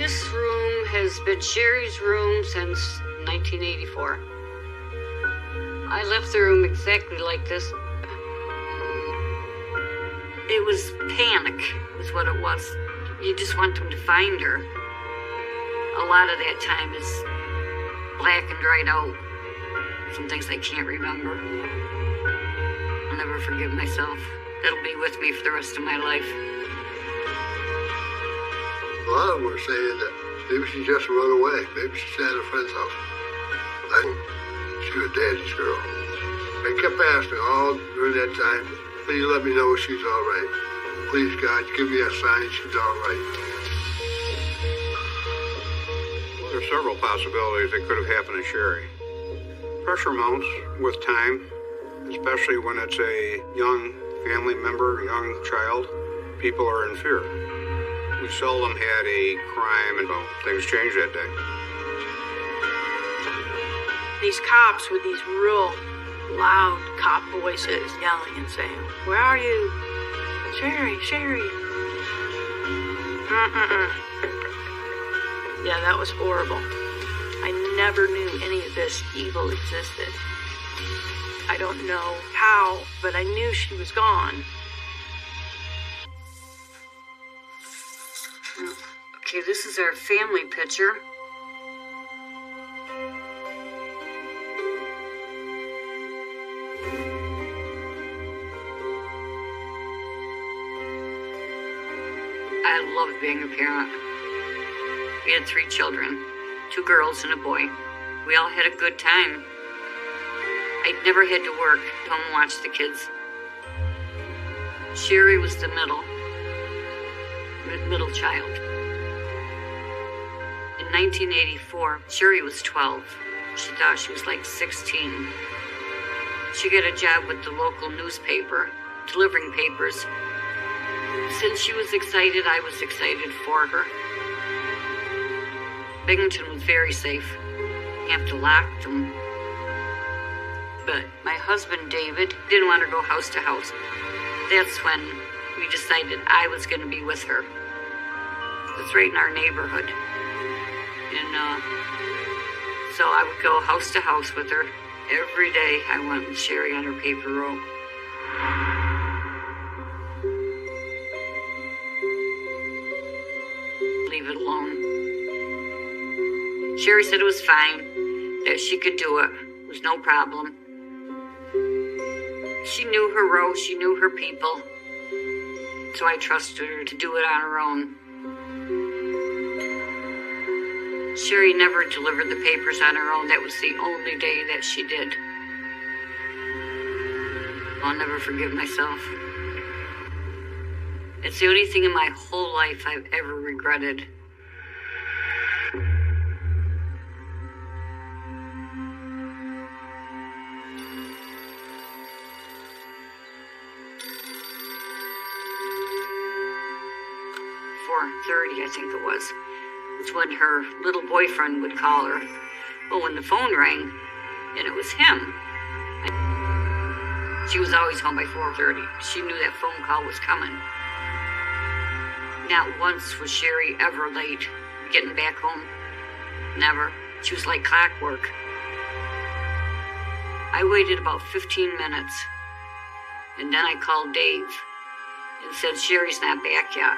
This room has been Sherry's room since 1984. I left the room exactly like this. It was panic, was what it was. You just want them to find her. A lot of that time is black and dried out. Some things I can't remember. I'll never forgive myself. It'll be with me for the rest of my life. A lot of them were saying that maybe she just run away. Maybe she's at a friend's house. She was Daddy's girl. I kept asking all during that time, please let me know if she's all right. Please, God, give me a sign she's all right. Well, there are several possibilities that could have happened to Sherry. Pressure mounts with time, especially when it's a young family member, young child. People are in fear. We seldom had a crime, and things changed that day. These cops with these real loud cop voices yelling and saying, "Where are you? Sherry, Sherry." Yeah, that was horrible. I never knew any of this evil existed. I don't know how, but I knew she was gone. Okay, this is our family picture. I loved being a parent. We had 3 children, 2 girls and a boy. We all had a good time. I'd never had to work, home and watch the kids. Sherry was the middle child. In 1984, Sherry was 12. She thought she was like 16. She got a job with the local newspaper, delivering papers. Since she was excited, I was excited for her. Binghamton was very safe. You have to lock them. But my husband, David, didn't want her to go house to house. That's when we decided I was going to be with her. It's right in our neighborhood. And so I would go house to house with her. Every day I went with Sherry on her paper route. Leave it alone. Sherry said it was fine, that she could do it. It was no problem. She knew her row, she knew her people. So I trusted her to do it on her own. Sherry never delivered the papers on her own. That was the only day that she did. I'll never forgive myself. It's the only thing in my whole life I've ever regretted. .30, I think it was. It's when her little boyfriend would call her. Well, when the phone rang, and it was him. She was always home by 4:30. She knew that phone call was coming. Not once was Sherry ever late getting back home. Never. She was like clockwork. I waited about 15 minutes, and then I called Dave and said, Sherry's not back yet.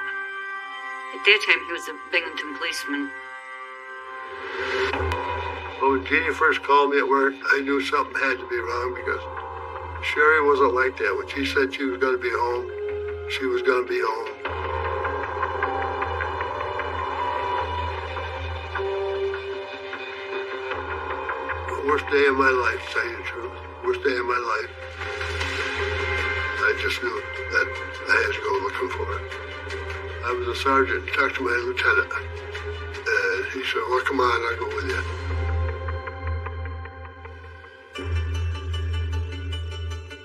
At that time, he was a Binghamton policeman. Well, when Jeannie first called me at work, I knew something had to be wrong because Sherry wasn't like that. When she said she was going to be home, she was going to be home. The worst day of my life, to tell you the truth. Worst day of my life. I just knew that I had to go looking for her. I was a sergeant, talked to my lieutenant, and he said, well, come on, I'll go with you.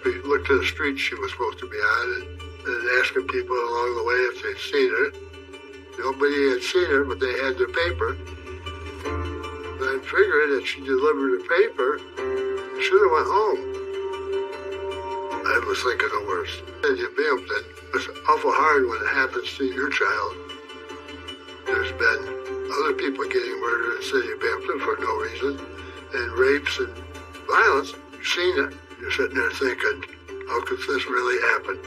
We looked at the street she was supposed to be on and asking people along the way if they'd seen her. Nobody had seen her, but they had their paper. And I figured that she delivered the paper, she should have went home. I was thinking the worst. And you Binghamton, it's awful hard when it happens to your child. There's been a other people getting murdered in the city of Bampton for no reason, and rapes and violence. You've seen it. You're sitting there thinking, how could this really happen?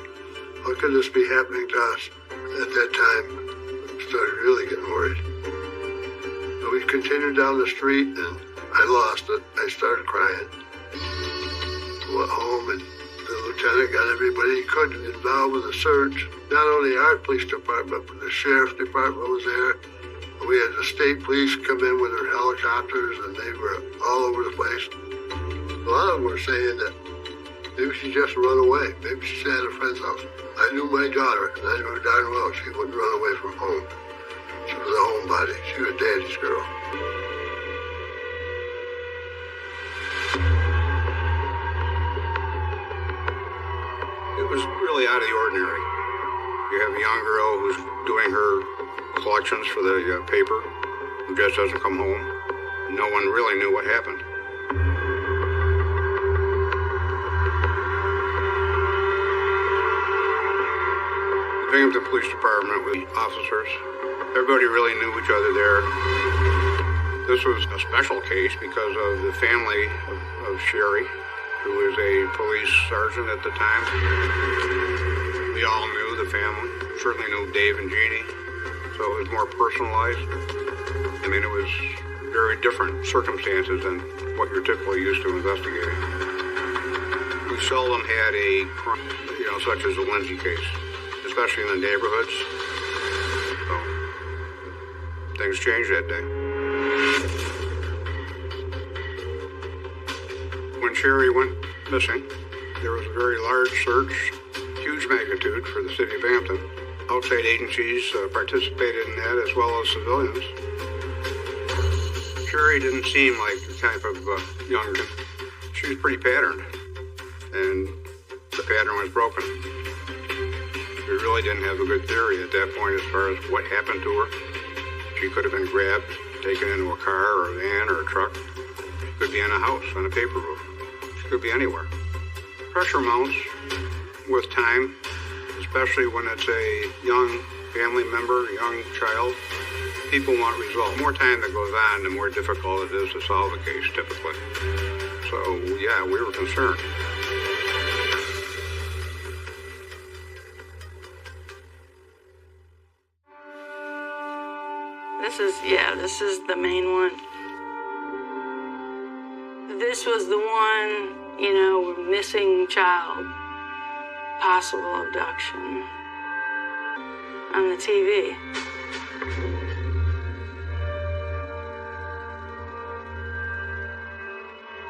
How could this be happening to us? At that time, I started really getting worried. So we continued down the street, and I lost it. I started crying. Went home, and the lieutenant got everybody he could involved with the search. Not only our police department, but the sheriff's department was there. We had the state police come in with their helicopters, and they were all over the place. A lot of them were saying that maybe she just run away. Maybe she's at a friend's house. I knew my daughter, and I knew her darn well she wouldn't run away from home. She was a homebody. She was daddy's girl. It was really out of the ordinary. You have a young girl who's doing her collections for the paper, who just doesn't come home. No one really knew what happened. The Binghamton Police Department with officers, everybody really knew each other there. This was a special case because of the family of Sherry, who was a police sergeant at the time. We all knew the family, certainly knew Dave and Jeannie, so it was more personalized. I mean, it was very different circumstances than what you're typically used to investigating. We seldom had a crime, such as the Lindsay case, especially in the neighborhoods. So, things changed that day. When Sherry went missing, there was a very large search, huge magnitude for the city of Bampton. Outside agencies participated in that, as well as civilians. Sherry didn't seem like the type of young girl. She was pretty patterned, and the pattern was broken. We really didn't have a good theory at that point as far as what happened to her. She could have been grabbed, taken into a car or a van or a truck. She could be in a house, on a paper roof. She could be anywhere. Pressure mounts with time, especially when it's a young family member, young child. People want results. The more time that goes on, the more difficult it is to solve a case, typically. So, yeah, we were concerned. This is the main one. This was the one, missing child, possible abduction on the TV.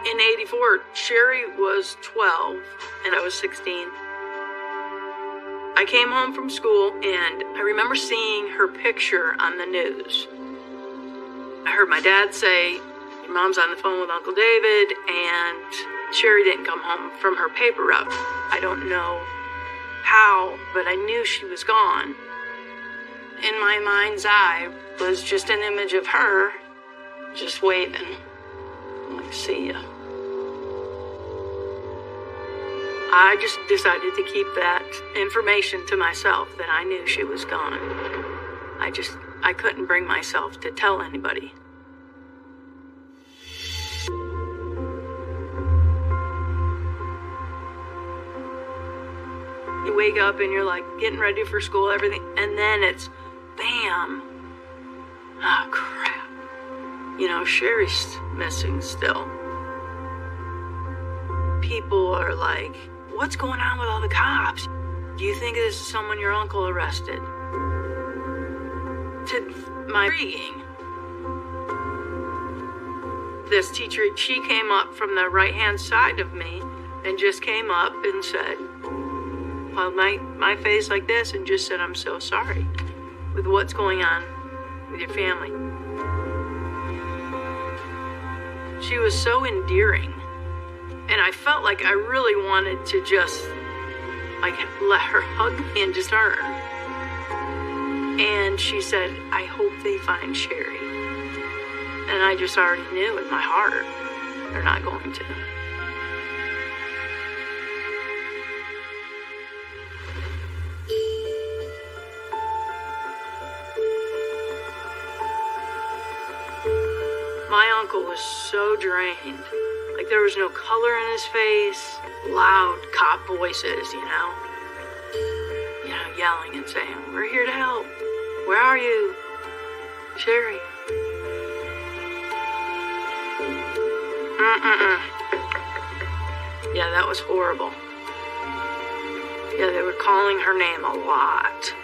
In '84, Sherry was 12 and I was 16. I came home from school and I remember seeing her picture on the news. I heard my dad say, your mom's on the phone with Uncle David, and Sherry didn't come home from her paper route. I don't know how, but I knew she was gone. In my mind's eye was just an image of her just waving. I'm like, see ya. I just decided to keep that information to myself, that I knew she was gone. I couldn't bring myself to tell anybody. You wake up and you're like getting ready for school, everything, and then it's bam. Oh, crap. Sherry's missing still. People are like, what's going on with all the cops? Do you think this is someone your uncle arrested? To my intriguing. This teacher, she came up from the right-hand side of me and just came up and said, well, my face like this, and just said, I'm so sorry with what's going on with your family. She was so endearing. And I felt like I really wanted to just, let her hug me and just her. And she said, I hope they find Sherry. And I just already knew in my heart, they're not going to. was so drained. Like there was no color in his face, loud cop voices, yelling and saying, "We're here to help. Where are you? Sherry." Yeah, that was horrible. Yeah, they were calling her name a lot.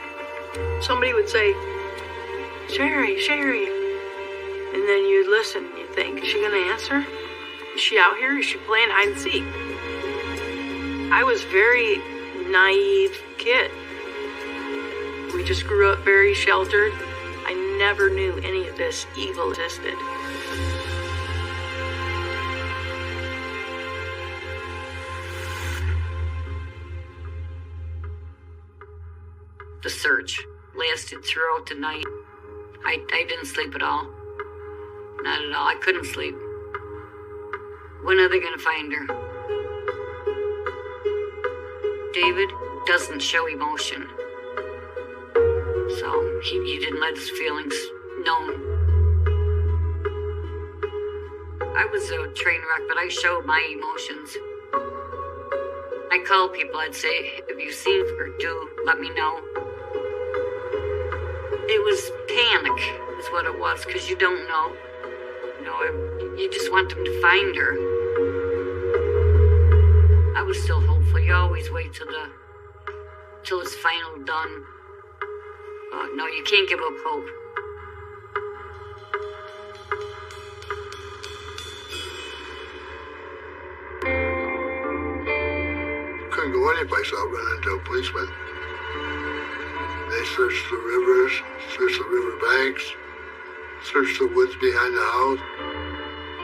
Somebody would say, "Sherry, Sherry." And then you'd listen and you'd think, is she going to answer? Is she out here? Is she playing hide and seek? I was a very naive kid. We just grew up very sheltered. I never knew any of this evil existed. The search lasted throughout the night. I didn't sleep at all. Not at all. I couldn't sleep. When are they going to find her? David doesn't show emotion. So he didn't let his feelings known. I was a train wreck, but I showed my emotions. I called people. I'd say, "Have you seen her? Do let me know." It was panic, is what it was, because you don't know. You just want them to find her. I was still hopeful. You always wait till it's final done. No, you can't give up hope. Couldn't go anyplace without running into a policeman. They searched the rivers, searched the river banks, searched the woods behind the house.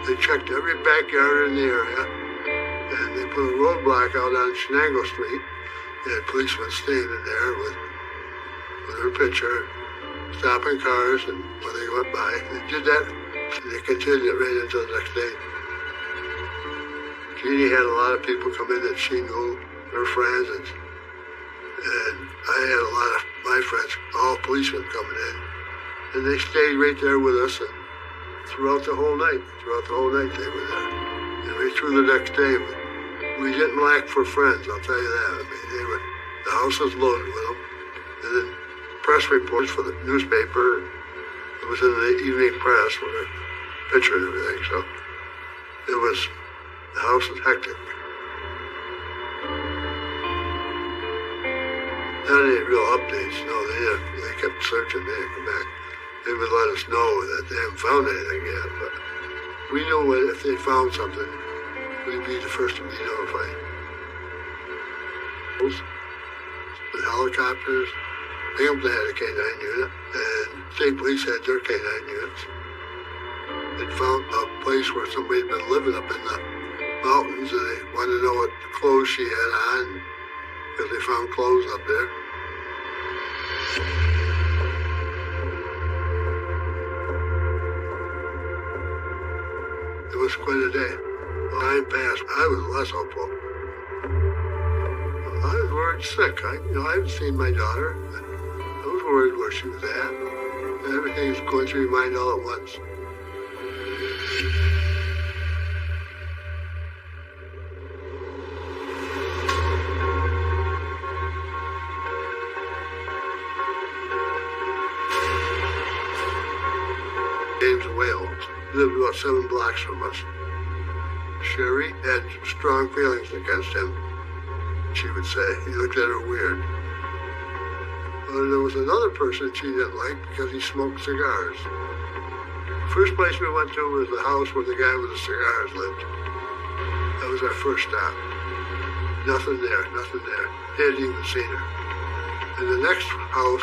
They checked every backyard in the area, and they put a roadblock out on Shenango Street. They had policemen standing there with their picture, stopping cars, and when they went by, they did that. They continued right until the next day. Jeannie had a lot of people come in that she knew, her friends, and I had a lot of my friends, all policemen coming in. And they stayed right there with us, and throughout the whole night they were there. And right through the next day, we didn't lack for friends, I'll tell you that. I mean, the house was loaded with them. And then press reports for the newspaper. It was in the evening press with a picture and everything, so the house was hectic. Not any real updates, no. They kept searching. They had come back. They would let us know that they haven't found anything yet, but we knew if they found something, we'd be the first to be notified. With helicopters, Binghamton had a K-9 unit, and state police had their K-9 units. They found a place where somebody had been living up in the mountains, and they wanted to know what clothes she had on, because they found clothes up there. It was quite a day. Time passed. I was less hopeful. I was worried sick. I hadn't seen my daughter. I was worried where she was at. And everything was going through your mind all at once. Lived about 7 blocks from us. Sherry had strong feelings against him, she would say. He looked at her weird. Well, there was another person she didn't like because he smoked cigars. The first place we went to was the house where the guy with the cigars lived. That was our first stop. Nothing there. He hadn't even seen her. And the next house,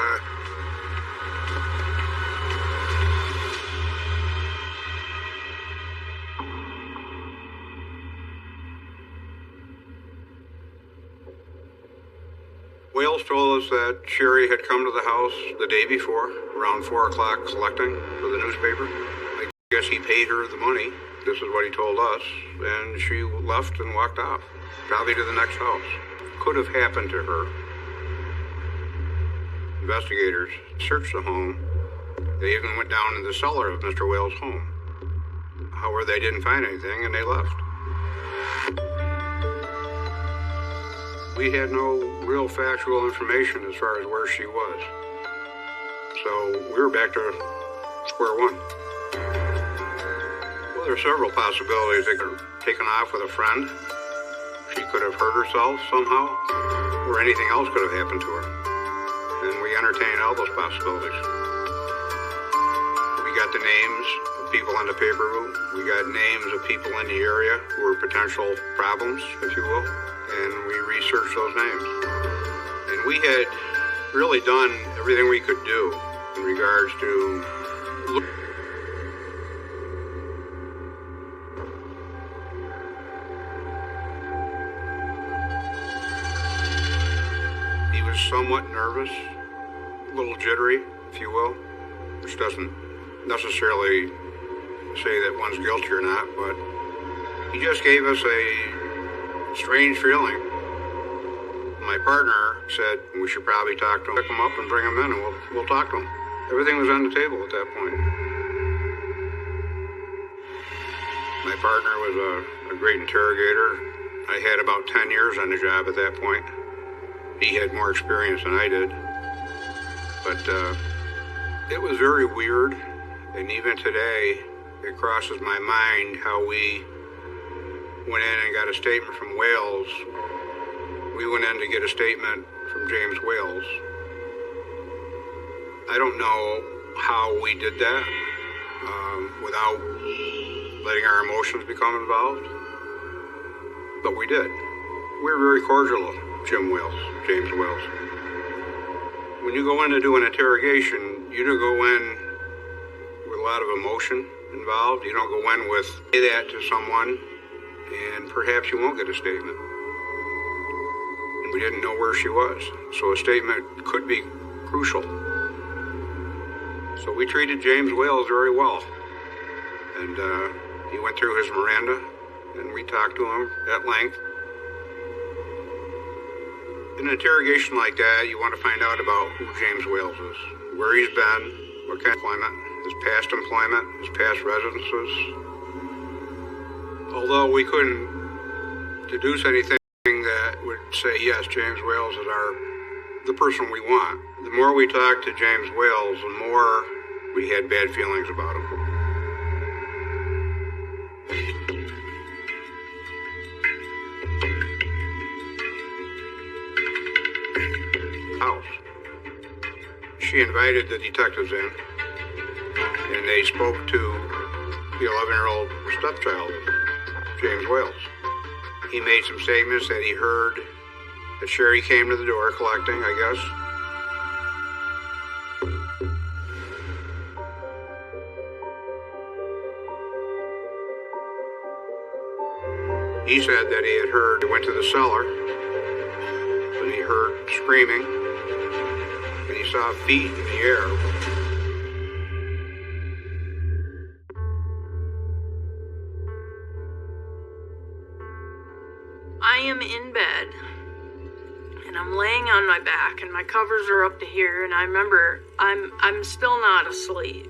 Wales told us that Sherry had come to the house the day before, around 4 o'clock, collecting for the newspaper. I guess he paid her the money. This is what he told us. And she left and walked off, probably to the next house. Could have happened to her. Investigators searched the home. They even went down in the cellar of Mr. Wales' home. However, they didn't find anything and they left. We had no real factual information as far as where she was. So we were back to square one. Well, there are several possibilities. They could have taken off with a friend. She could have hurt herself somehow, or anything else could have happened to her. And we entertained all those possibilities. We got the names of people in the paper route. We got names of people in the area who were potential problems, if you will. And we researched those names. And we had really done everything we could do in regards to he was somewhat nervous, a little jittery, if you will, which doesn't necessarily say that one's guilty or not, but he just gave us a strange feeling. My partner said we should probably talk to him, pick him up and bring him in, and we'll talk to him. Everything was on the table at that point. My partner was a great interrogator. I had about 10 years on the job at that point. He had more experience than I did. But it was very weird, and even today, it crosses my mind how we went in and got a statement from Wales. We went in to get a statement from James Wales. I don't know how we did that without letting our emotions become involved, but we did. We were very cordial of James Wales. When you go in to do an interrogation, you don't go in with a lot of emotion involved. You don't go in with, say that to someone, and perhaps you won't get a statement. And we didn't know where she was, so a statement could be crucial. So we treated James Wales very well. And he went through his Miranda, and we talked to him at length. In an interrogation like that, you want to find out about who James Wales is, where he's been, what kind of employment, his past employment, his past residences. Although we couldn't deduce anything that would say, yes, James Wales is the person we want. The more we talked to James Wales, the more we had bad feelings about him. House. She invited the detectives in, and they spoke to the 11-year-old stepchild of James Wales. He made some statements that he heard that Sherry came to the door collecting, I guess. He said that he had heard, he went to the cellar, and he heard screaming, and he saw feet in the air. I am in bed, and I'm laying on my back, and my covers are up to here, and I remember I'm still not asleep.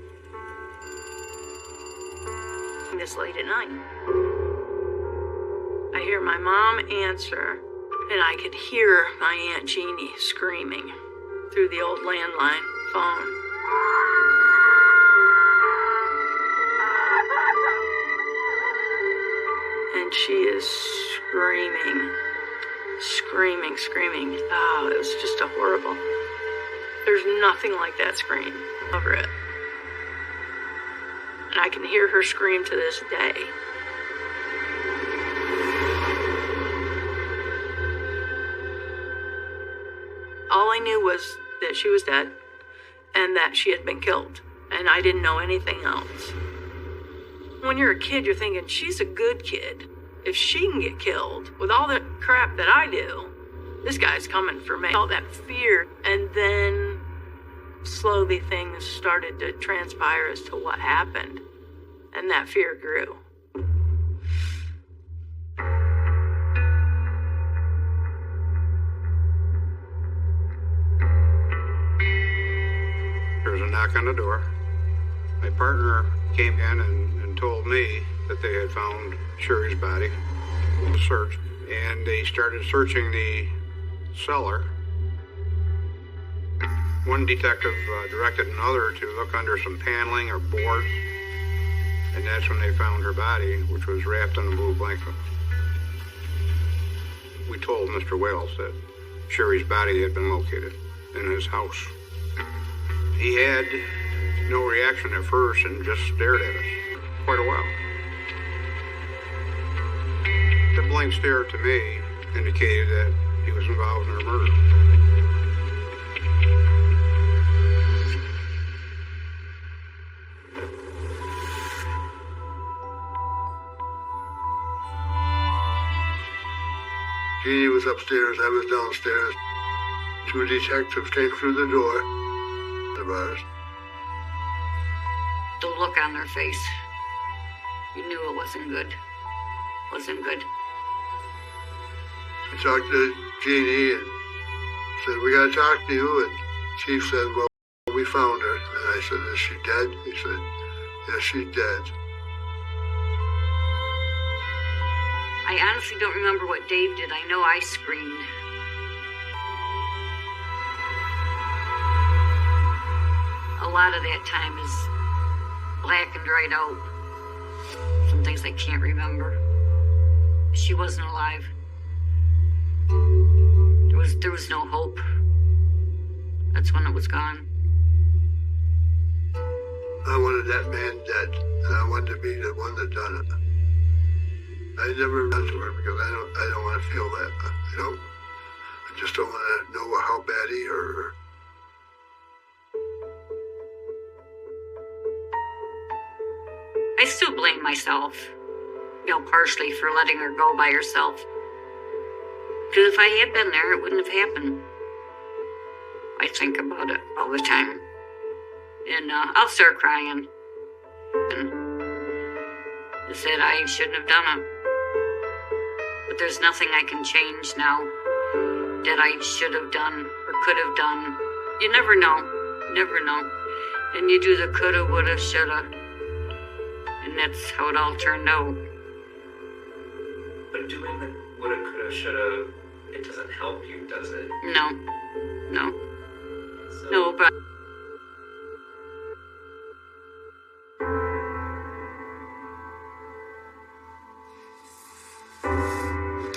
This late at night, I hear my mom answer, and I could hear my Aunt Jeannie screaming through the old landline phone. And she is screaming. Oh, it was just a horrible. There's nothing like that scream over it. And I can hear her scream to this day. All I knew was that she was dead and that she had been killed. And I didn't know anything else. When you're a kid, you're thinking, she's a good kid. If she can get killed with all the crap that I do, this guy's coming for me. All that fear. And then slowly things started to transpire as to what happened. And that fear grew. There was a knock on the door. My partner came in and told me that they had found Sherry's body. Searched, and they started searching the cellar. One detective directed another to look under some paneling or boards, and that's when they found her body, which was wrapped in a blue blanket. We told Mr. Wales that Sherry's body had been located in his house. He had no reaction at first and just stared at us quite a while. The blank stare to me indicated that he was involved in her murder. Jeannie was upstairs, I was downstairs. Two detectives came through the door of ours. The look on their face, you knew it wasn't good. Wasn't good. I talked to Jeannie and said, we got to talk to you. And Chief said, well, we found her. And I said, is she dead? He said, yes, she's dead. I honestly don't remember what Dave did. I know I screamed. A lot of that time is black and dried out. Some things I can't remember. She wasn't alive. There was no hope. That's when it was gone. I wanted that man dead, and I wanted to be the one that done it. I never went to her because I don't want to feel that. I just don't want to know how bad he hurt her. I still blame myself, partially for letting her go by herself. Because if I had been there, it wouldn't have happened. I think about it all the time. And I'll start crying. And I said I shouldn't have done it. But there's nothing I can change now that I should have done or could have done. You never know. Never know. And you do the coulda, woulda, shoulda. And that's how it all turned out. But doing the woulda, coulda, shoulda, it doesn't help you, does it? No. So, No, but...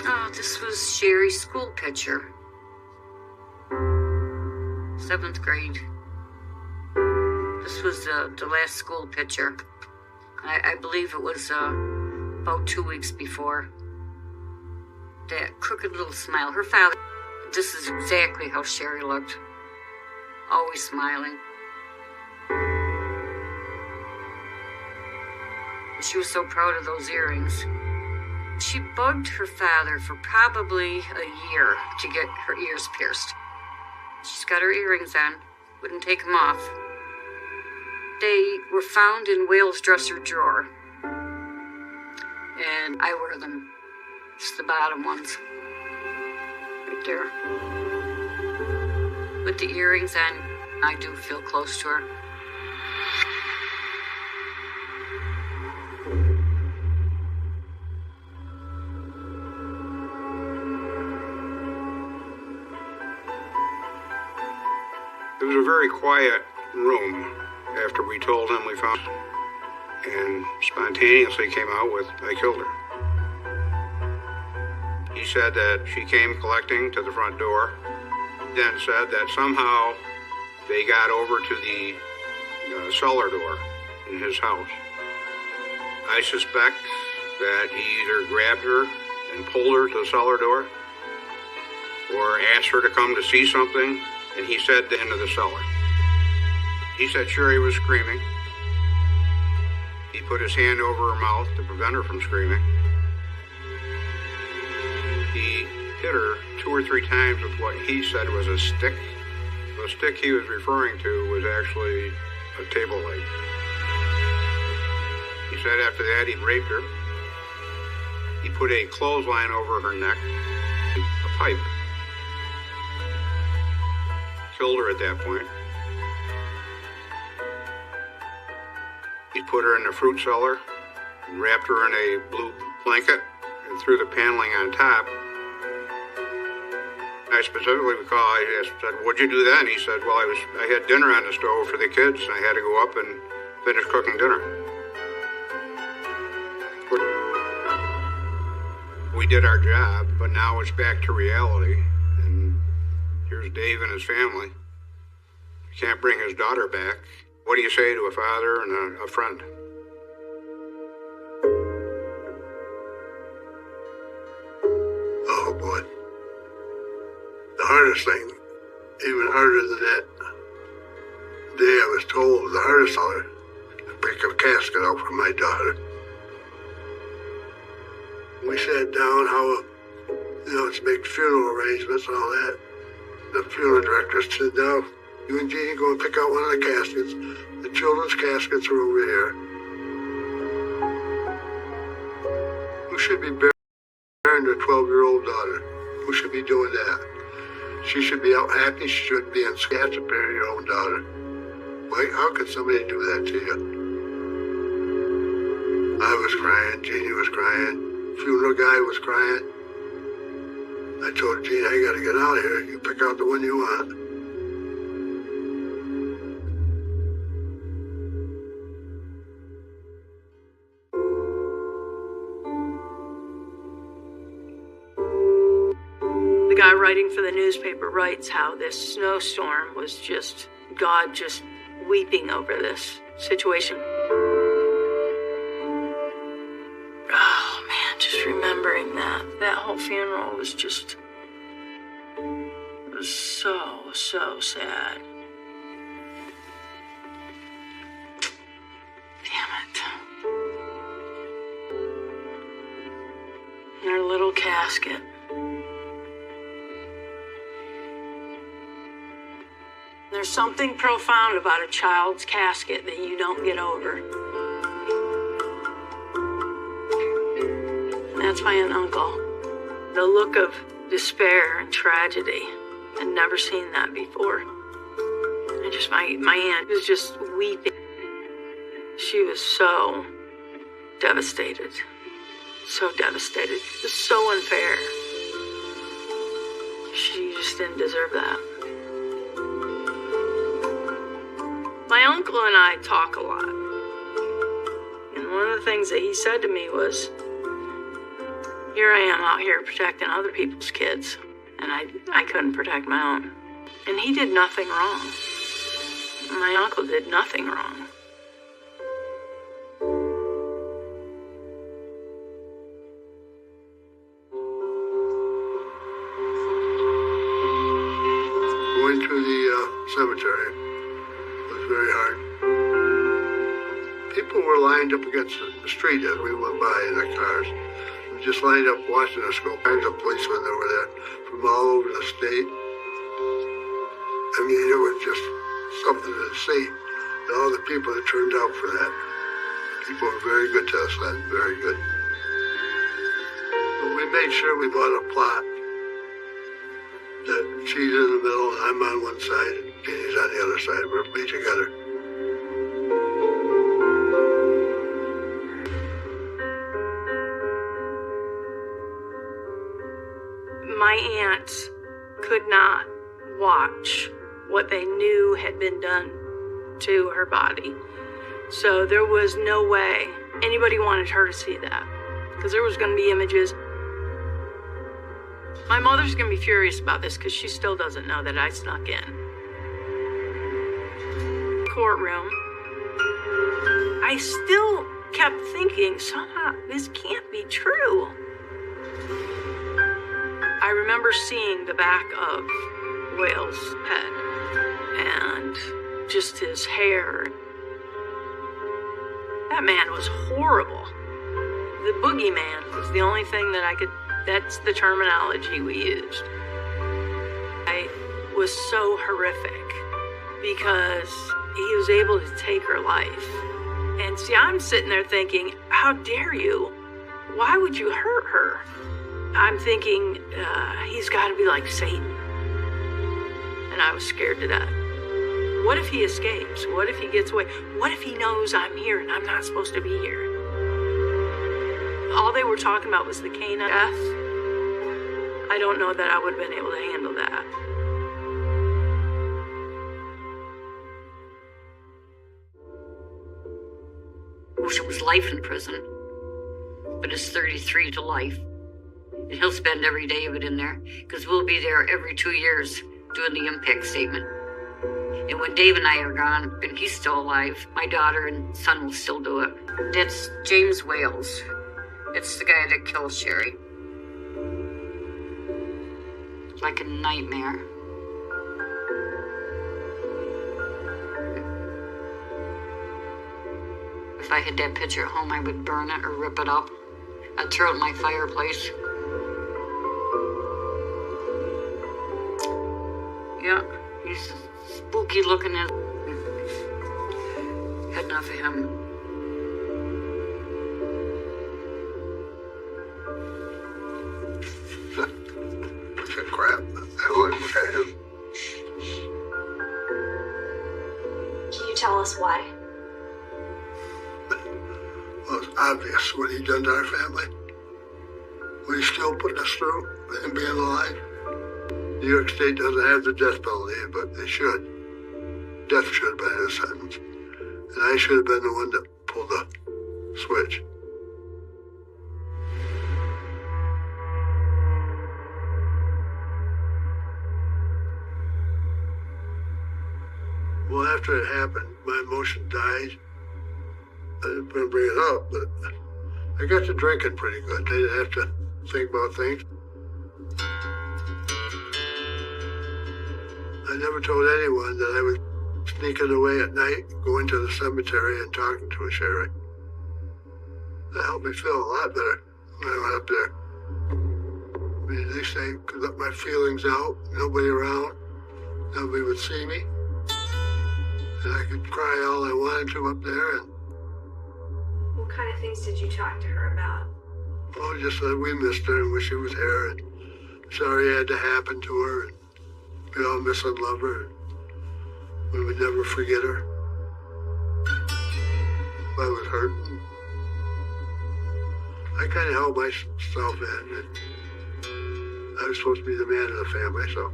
Oh, this was Sherry's school picture. 7th grade. This was the last school picture. I believe it was about 2 weeks before. That crooked little smile. Her father, this is exactly how Sherry looked. Always smiling. She was so proud of those earrings. She bugged her father for probably a year to get her ears pierced. She's got her earrings on, wouldn't take them off. They were found in Wales' dresser drawer. And I wear them. Just the bottom ones. Right there. With the earrings on, I do feel close to her. It was a very quiet room after we told him we found her, and spontaneously came out with, I killed her. He said that she came collecting to the front door, then said that somehow they got over to the cellar door in his house. I suspect that he either grabbed her and pulled her to the cellar door, or asked her to come to see something, and he said the end of the cellar. He said Sherry was screaming. He put his hand over her mouth to prevent her from screaming. He hit her 2 or 3 times with what he said was a stick. The stick he was referring to was actually a table leg. He said after that he raped her. He put a clothesline over her neck, a pipe. Killed her at that point. He put her in the fruit cellar wrapped her in a blue blanket and threw the paneling on top. I specifically recall I said, "What'd you do then?" He said, "Well, I had dinner on the stove for the kids, and I had to go up and finish cooking dinner." We did our job, but now it's back to reality. And here's Dave and his family. He can't bring his daughter back. What do you say to a father and a friend? Oh boy. The hardest thing, even harder than that day I was told, the hardest hour, to break a casket out for my daughter. We sat down to make funeral arrangements and all that. The funeral director said, "Now, you and Jeannie go and pick out one of the caskets. The children's caskets are over here. Who should be burying their 12-year-old daughter? Who should be doing that? She should be out happy. She shouldn't be in scats to bury your own daughter. Why, how could somebody do that to you?" I was crying. Jeannie was crying. Funeral guy was crying. I told Jeannie, "I gotta get out of here. You pick out the one you want." The guy writing for the newspaper writes how this snowstorm was just God just weeping over this situation. Oh man, just remembering that whole funeral was just, it was so sad. Damn it. Their little casket. There's something profound about a child's casket that you don't get over. And that's my aunt and uncle. The look of despair and tragedy. I'd never seen that before. And just my aunt was just weeping. She was so devastated. So devastated. It was so unfair. She just didn't deserve that. My uncle and I talk a lot. And one of the things that he said to me was, here I am out here protecting other people's kids, and I couldn't protect my own. And he did nothing wrong. My uncle did nothing wrong. Going to the cemetery was very hard. People were lined up against the street as we went by in their cars. We just lined up watching us go. Kinds of policemen that were there from all over the state. I mean, it was just something to see. And all the people that turned out for that. People were very good to us then, very good. But we made sure we bought a plot. That she's in the middle, and I'm on one side, and Jeannie's on the other side. We'll be together. My aunt could not watch what they knew had been done to her body. So there was no way anybody wanted her to see that, because there was going to be images. My mother's going to be furious about this because she still doesn't know that I snuck in. Courtroom. I still kept thinking, somehow, this can't be true. I remember seeing the back of Wales' head and just his hair. That man was horrible. The boogeyman was the only thing that I could, that's the terminology we used. I was so horrific because he was able to take her life. And see, I'm sitting there thinking, how dare you? Why would you hurt her? I'm thinking, he's got to be like Satan. And I was scared to death. What if he escapes? What if he gets away? What if he knows I'm here and I'm not supposed to be here? all they were talking about was the Cana death. I don't know that I would have been able to handle that. I wish it was life in prison, but it's 33 to life. And he'll spend every day of it in there, because we'll be there every 2 years doing the impact statement. And when Dave and I are gone, and he's still alive, my daughter and son will still do it. That's James Wales. It's the guy that killed Sherry. It's like a nightmare. If I had that picture at home, I would burn it or rip it up. I'd throw it in my fireplace. Yeah, he's spooky looking as... Had enough of him. Crap. I wouldn't look at him. Can you tell us why? Well, it's obvious what he done to our family. What he's still putting us through, him being alive. New York State doesn't have the death penalty, but they should. Death should have been his sentence. And I should have been the one that pulled the switch. Well, after it happened, my emotion died. I didn't want to bring it up, but I got to drinking pretty good. I didn't have to think about things. I never told anyone that I was sneaking away at night, going to the cemetery and talking to a Sherry. That helped me feel a lot better when I went up there. I mean, at least I could let my feelings out, nobody around, nobody would see me. And I could cry all I wanted to up there. And What kind of things did you talk to her about? oh, just that we missed her and wish she was here. And sorry it had to happen to her. And we all miss and love her. We would never forget her. I was hurting. I kind of held myself in. And I was supposed to be the man of the family, so.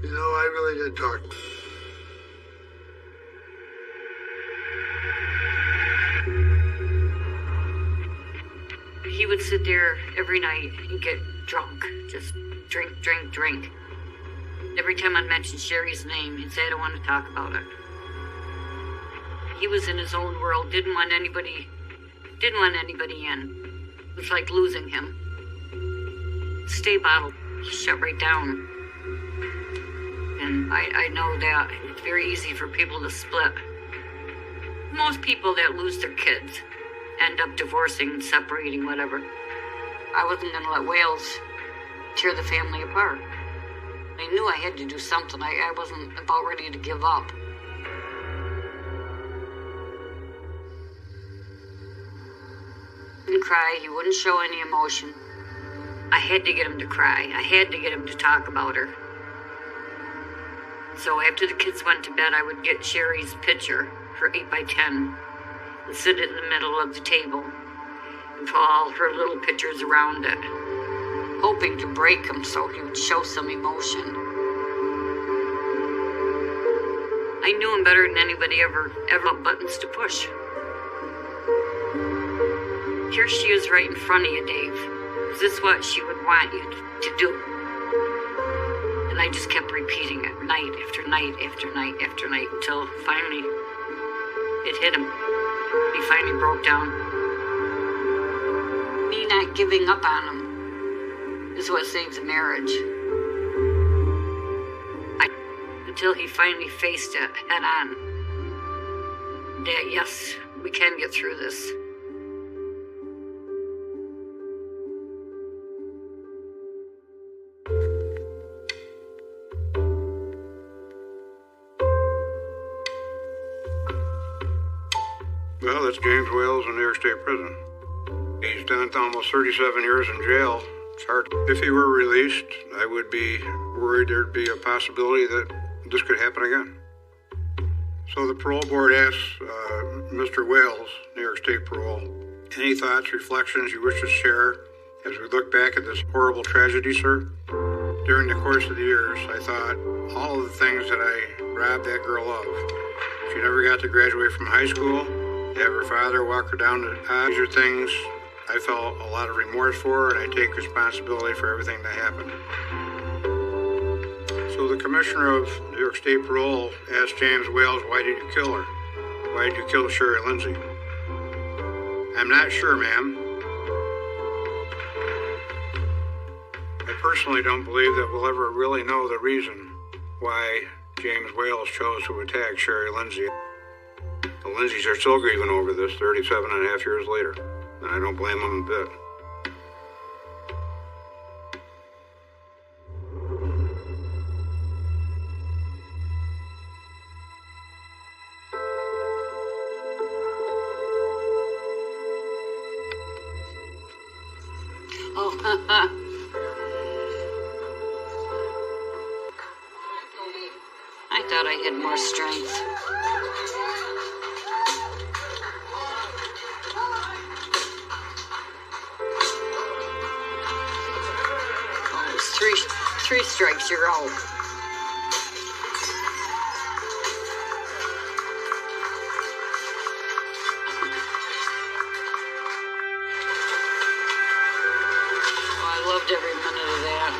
You know, I really didn't talk. He would sit there every night and get drunk. Just drink, drink, drink. Every time I'd mention Sherry's name, he'd say, I don't want to talk about it. He was in his own world, didn't want anybody in. It was like losing him. Stay bottled, shut right down. And I know that it's very easy for people to split. Most people that lose their kids end up divorcing, separating, whatever. I wasn't going to let Wales tear the family apart. I knew I had to do something. I wasn't about ready to give up. He didn't cry. He wouldn't show any emotion. I had to get him to cry. I had to get him to talk about her. So after the kids went to bed, I would get Sherry's picture, her 8x10, and sit it in the middle of the table and put all her little pictures around it, hoping to break him so he would show some emotion. I knew him better than anybody ever had buttons to push. Here she is right in front of you, Dave. Is this what she would want you to do? And I just kept repeating it night after night after night after night until finally it hit him. He finally broke down. Me not giving up on him is what saved the marriage. Until he finally faced it head on. That yes, we can get through this. Well, that's James Wales in New York State Prison. He's done almost 37 years in jail. It's hard. If he were released, I would be worried there'd be a possibility that this could happen again. So the parole board asked Mr. Wales, New York State Parole, Any thoughts, reflections you wish to share as we look back at this horrible tragedy, sir? During the course of the years, I thought all of the things that I robbed that girl of. She never got to graduate from high school, to have her father walk her down to odds or things I felt a lot of remorse for, and I take responsibility for everything that happened. So the commissioner of New York State Parole asked James Wales, why did you kill her? Why did you kill Sherry Lindsay? I'm not sure, ma'am. I personally don't believe that we'll ever really know the reason why James Wales chose to attack Sherry Lindsay. The Lindsays are still grieving over this 37 and a half years later, and I don't blame them a bit. Oh, I thought I had more strength. Oh, it's three strikes, you're out. Oh, I loved every minute of that.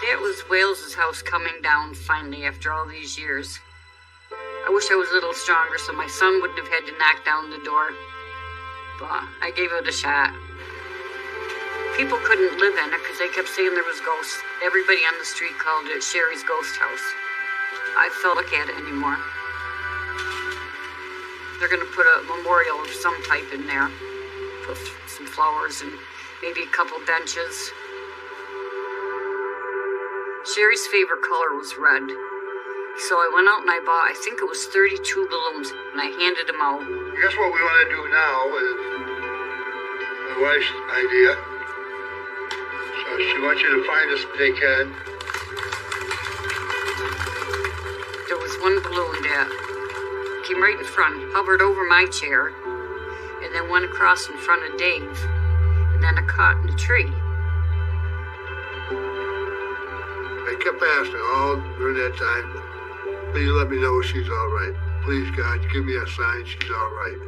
That was Wales's house coming down finally after all these years. I wish I was a little stronger so my son wouldn't have had to knock down the door. But I gave it a shot. People couldn't live in it because they kept saying there was ghosts. Everybody on the street called it Sherry's ghost house. I felt like at it anymore. They're going to put a memorial of some type in there. Put some flowers and maybe a couple benches. Sherry's favorite color was red. So I went out and I bought, I think it was 32 balloons, and I handed them out. I guess what we want to do now is my wife's idea. So she wants you to find us if they can. There was one balloon that came right in front, hovered over my chair, and then went across in front of Dave, and then it caught in a tree. I kept asking all during that time, please let me know she's all right. Please, God, give me a sign she's all right.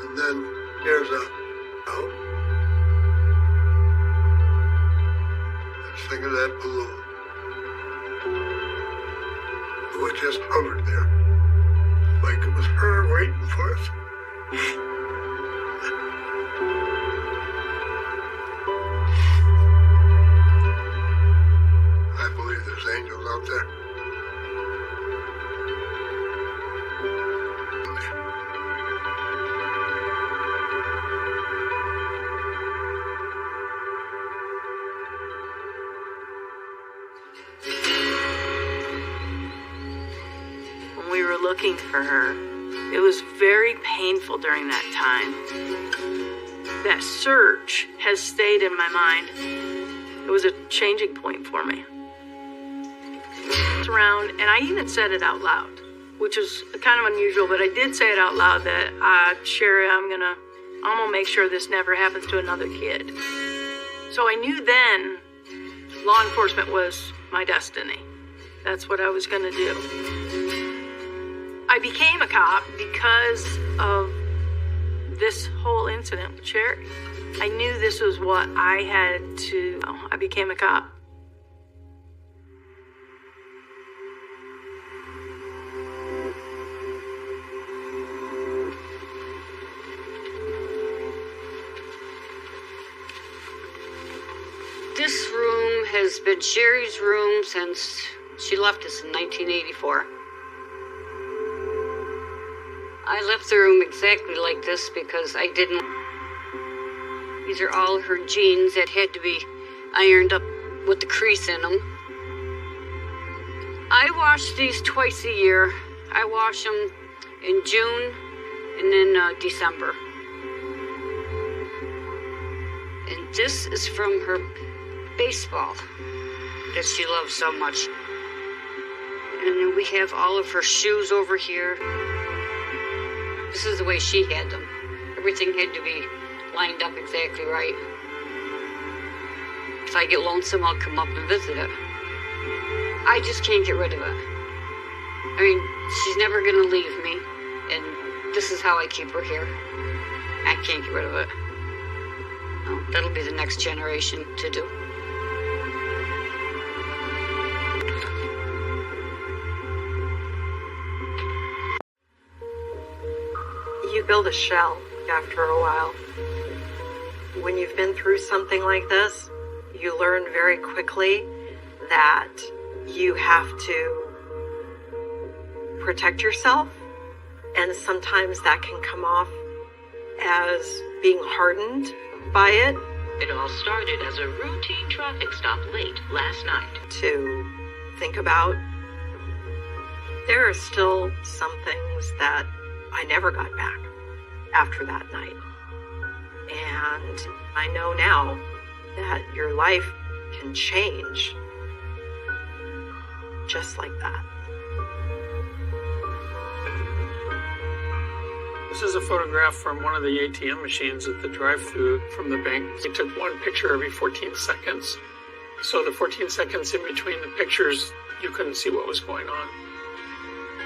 And then there's oh, let's think of that balloon. It was just hovered there, like it was her waiting for us. I believe there's angels out there. When we were looking for her, it was very painful during that time. That search has stayed in my mind. It was a changing point for me. Around, and I even said it out loud, which was kind of unusual, but I did say it out loud that, Sherry, I'm gonna make sure this never happens to another kid. So I knew then law enforcement was my destiny. That's what I was gonna do. I became a cop because of this whole incident with Sherry. I knew this was what I had to, I became a cop. This room has been Sherry's room since she left us in 1984. I left the room exactly like this because I didn't. These are all her jeans that had to be ironed up with the crease in them. I wash these twice a year. I wash them in June and in December. And this is from her baseball that she loves so much. And then we have all of her shoes over here. This is the way she had them. Everything had to be lined up exactly right. If I get lonesome, I'll come up and visit it. I just can't get rid of it. I mean, she's never gonna leave me, and this is how I keep her here. I can't get rid of it. No, that'll be the next generation to do. You build a shell after a while. When you've been through something like this, you learn very quickly that you have to protect yourself, and sometimes that can come off as being hardened by it. It all started as a routine traffic stop late last night. To think about, there are still some things that I never got back after that night. And I know now that your life can change just like that. This is a photograph from one of the ATM machines at the drive-thru from the bank. They took one picture every 14 seconds. So the 14 seconds in between the pictures, you couldn't see what was going on.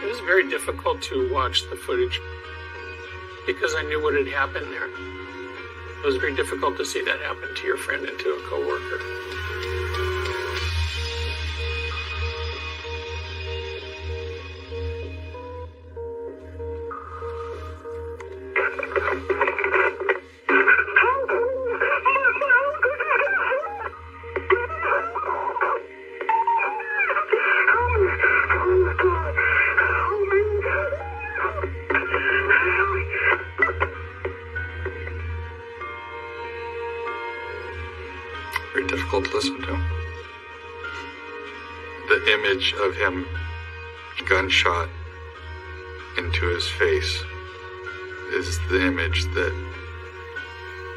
It was very difficult to watch the footage because I knew what had happened there. It was very difficult to see that happen to your friend and to a coworker. Very difficult to listen to. The image of him gunshot into his face is the image that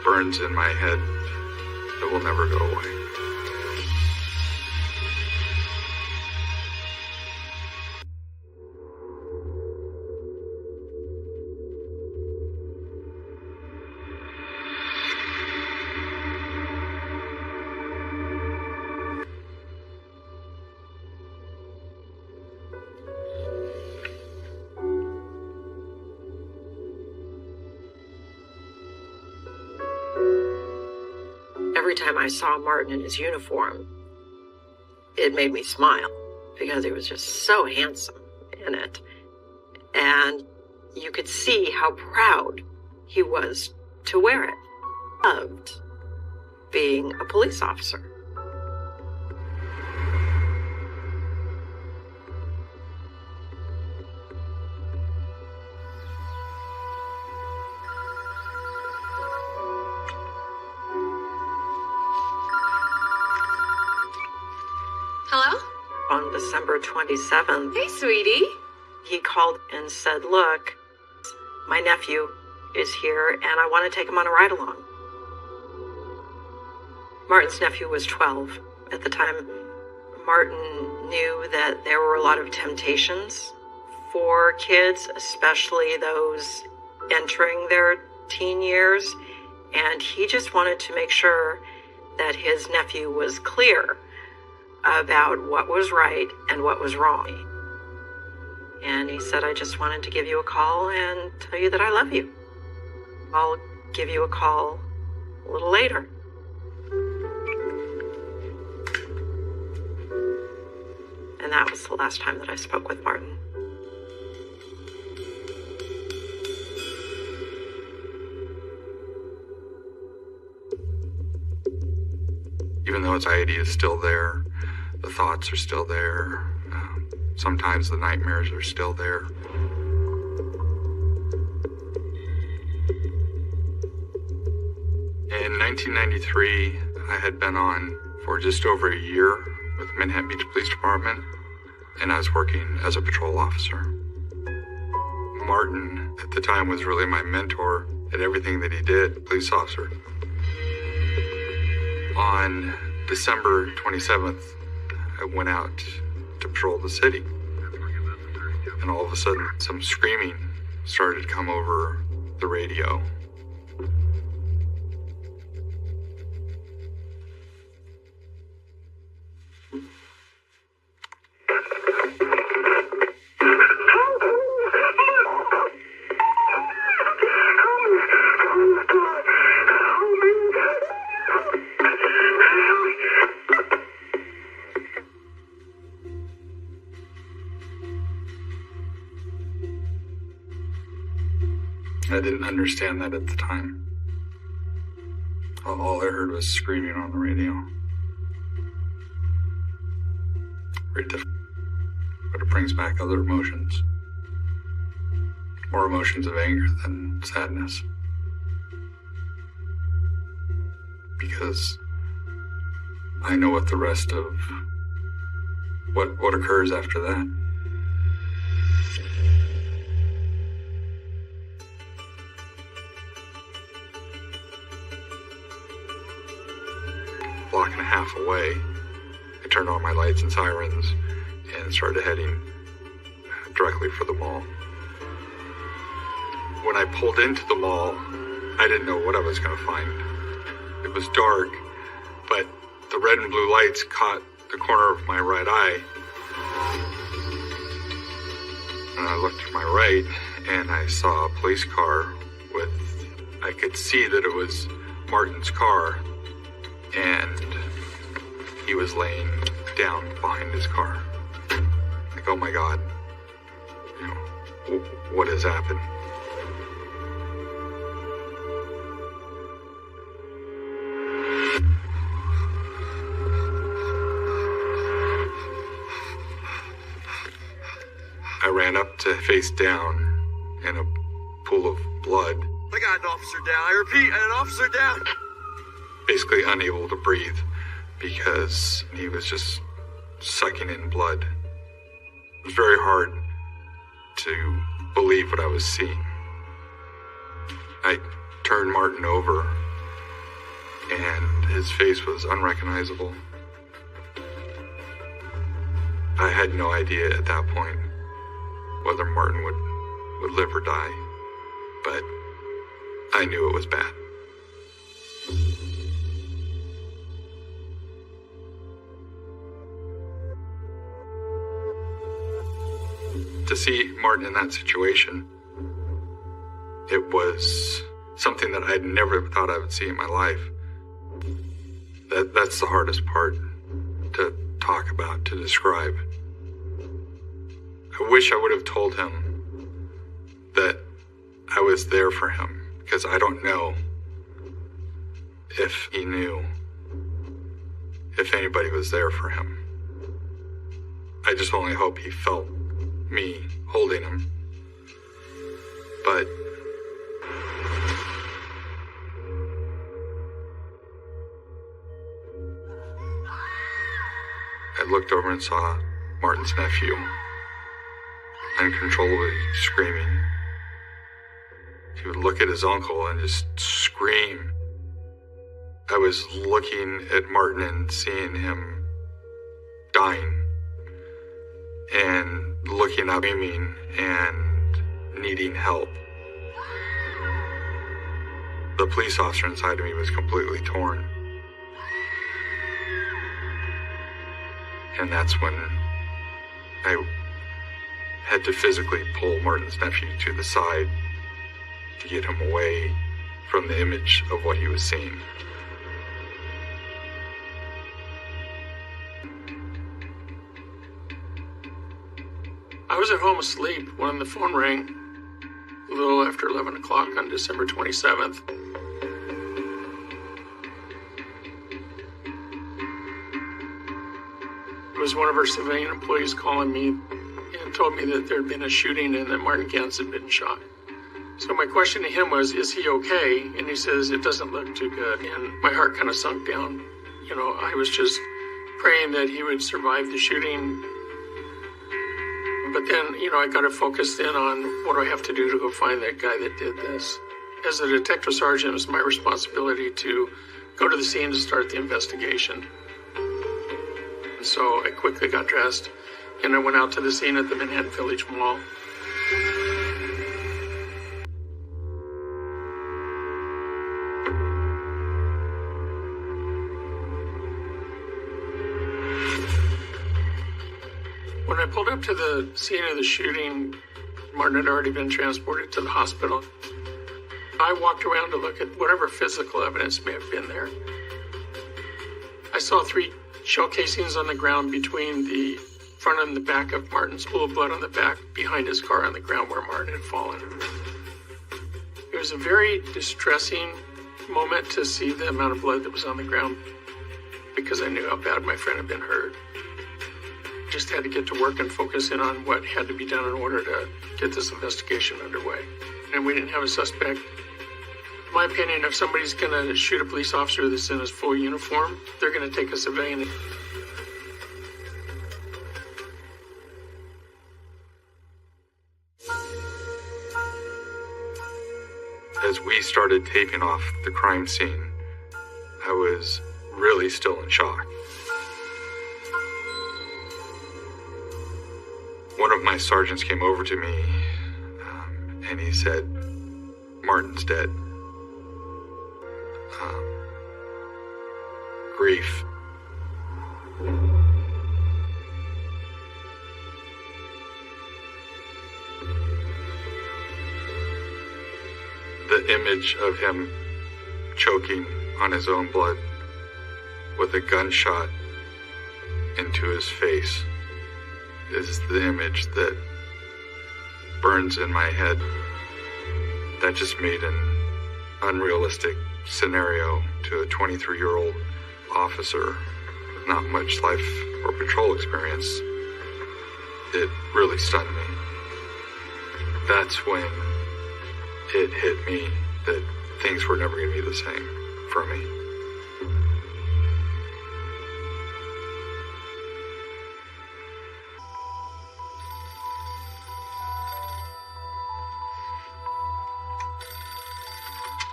burns in my head. It will never go away. Every time I saw Martin in his uniform, it made me smile because he was just so handsome in it. And you could see how proud he was to wear it. Loved being a police officer. Hello? On December 27th, Hey, sweetie. he called and said, "Look, my nephew is here and I want to take him on a ride along." Martin's nephew was 12 at the time. Martin knew that there were a lot of temptations for kids, especially those entering their teen years, and he just wanted to make sure that his nephew was clear about what was right and what was wrong. And he said, "I just wanted to give you a call and tell you that I love you. I'll give you a call a little later." And that was the last time that I spoke with Martin. Even though anxiety is still there, the thoughts are still there. Sometimes the nightmares are still there. In 1993, I had been on for just over a year with Manhattan Beach Police Department, and I was working as a patrol officer. Martin, at the time, was really my mentor at everything that he did, police officer. On December 27th, I went out to patrol the city. and all of a sudden some screaming started to come over the radio. I didn't understand that at the time. All I heard was screaming on the radio. Very difficult, but it brings back other emotions. More emotions of anger than sadness. Because I know what the rest of what occurs after that. Block and a half away, I turned on my lights and sirens and started heading directly for the mall. When I pulled into the mall, I didn't know what I was going to find. It was dark, but the red and blue lights caught the corner of my right eye. And I looked to my right and I saw a police car I could see that it was Martin's car. And he was laying down behind his car. Like, oh my God, what has happened? I ran up to face down in a pool of blood. I got an officer down. I repeat, an officer down. Basically unable to breathe because he was just sucking in blood. It was very hard to believe what I was seeing. I turned Martin over and his face was unrecognizable. I had no idea at that point whether Martin would live or die, but I knew it was bad. To see Martin in that situation, it was something that I'd never thought I would see in my life. That's the hardest part to talk about, to describe. I wish I would have told him that I was there for him, because I don't know if he knew if anybody was there for him. I just only hope he felt me holding him. But I looked over and saw Martin's nephew uncontrollably screaming. He would look at his uncle and just scream. I was looking at Martin and seeing him dying and looking up, screaming and needing help. The police officer inside of me was completely torn. And that's when I had to physically pull Martin's nephew to the side to get him away from the image of what he was seeing. I was at home asleep when the phone rang a little after 11 o'clock on December 27th. It was one of our civilian employees calling me and told me that there had been a shooting and that Martin Gantz had been shot. So my question to him was, is he okay? And he says, it doesn't look too good. And my heart kind of sunk down. You know, I was just praying that he would survive the shooting. But then, you know, I got to focus in on what do I have to do to go find that guy that did this. As a detective sergeant, it was my responsibility to go to the scene to start the investigation. And so I quickly got dressed And I went out to the scene at the Manhattan Village Mall. When I pulled up to the scene of the shooting, Martin had already been transported to the hospital. I walked around to look at whatever physical evidence may have been there. I saw 3 shell casings on the ground between the front and the back of Martin's, pool of blood on the back behind his car on the ground where Martin had fallen. It was a very distressing moment to see the amount of blood that was on the ground because I knew how bad my friend had been hurt. Just had to get to work and focus in on what had to be done in order to get this investigation underway. And we didn't have a suspect. In my opinion, if somebody's going to shoot a police officer that's in his full uniform, they're going to take a civilian. As we started taping off the crime scene, I was really still in shock. One of my sergeants came over to me and he said, "Martin's dead." Grief. The image of him choking on his own blood with a gunshot into his face is the image that burns in my head. That just made an unrealistic scenario to a 23-year-old officer with not much life or patrol experience. It really stunned me. That's when it hit me that things were never going to be the same for me.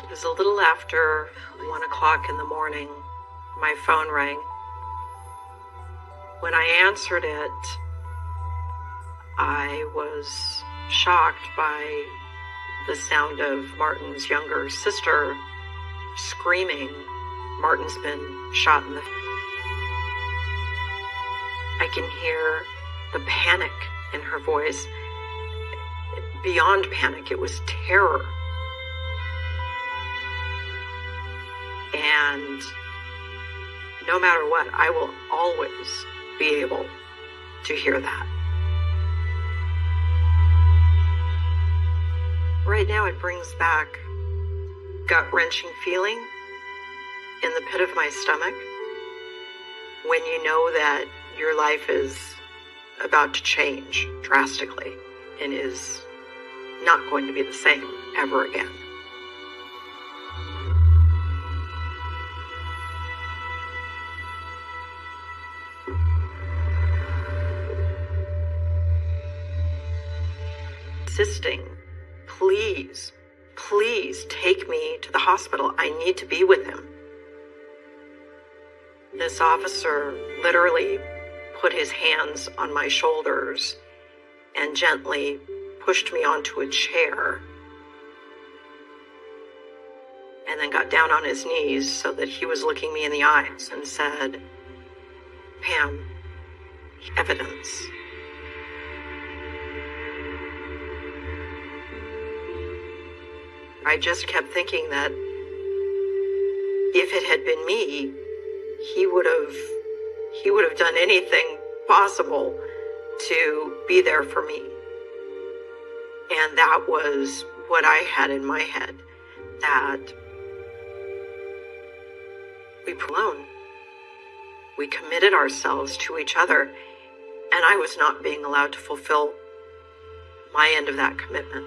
It was a little after 1 o'clock in the morning. My phone rang. When I answered it, I was shocked by the sound of Martin's younger sister screaming, "Martin's been shot in the..." I can hear the panic in her voice. Beyond panic, it was terror. And no matter what, I will always be able to hear that. Right now, it brings back gut-wrenching feeling in the pit of my stomach when you know that your life is about to change drastically and is not going to be the same ever again. Insisting, please take me to the hospital. I need to be with him. This officer literally put his hands on my shoulders and gently pushed me onto a chair and then got down on his knees so that he was looking me in the eyes and said, "Pam, evidence." I just kept thinking that if it had been me, he would have done anything possible to be there for me. And that was what I had in my head, that we were alone. We committed ourselves to each other, and I was not being allowed to fulfill my end of that commitment.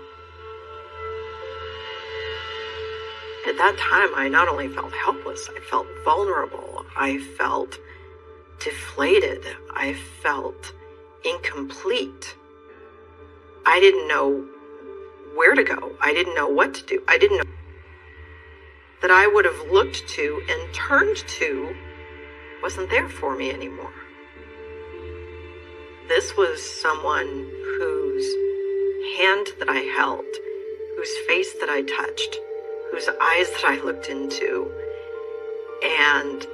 At that time, I not only felt helpless, I felt vulnerable, I felt deflated, I felt incomplete. I didn't know where to go. I didn't know what to do. I didn't know that I would have looked to and turned to wasn't there for me anymore. This was someone whose hand that I held, whose face that I touched, whose eyes that I looked into, and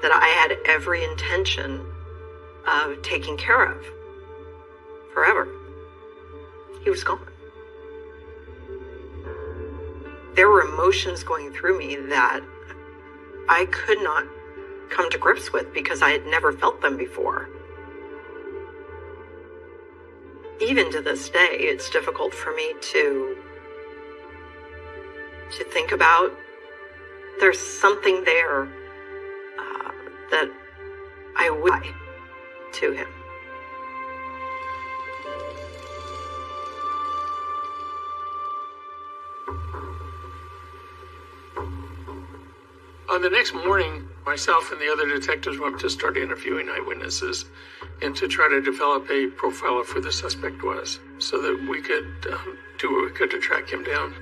that I had every intention of taking care of forever. He was gone. There were emotions going through me that I could not come to grips with because I had never felt them before. Even to this day, it's difficult for me to think about. There's something there that I would lie to him. On the next morning, myself and the other detectives went to start interviewing eyewitnesses and to try to develop a profile of who the suspect was so that we could do what we could to track him down.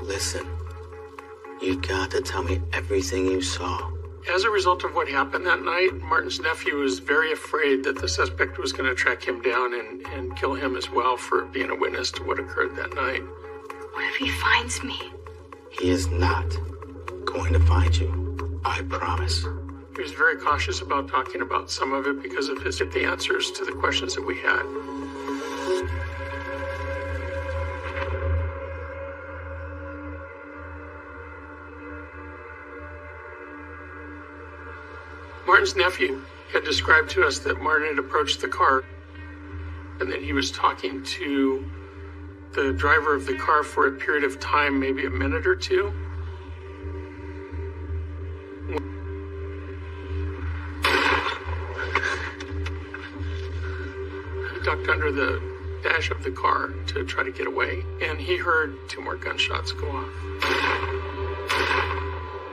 Listen, you got to tell me everything you saw. As a result of what happened that night, Martin's nephew was very afraid that the suspect was going to track him down and kill him as well for being a witness to what occurred that night. What if he finds me? He is not going to find you. I promise. He was very cautious about talking about some of it because of the answers to the questions that we had. Martin's nephew had described to us that Martin had approached the car and that he was talking to the driver of the car for a period of time, maybe a minute or two. He ducked under the dash of the car to try to get away, and he heard 2 more gunshots go off.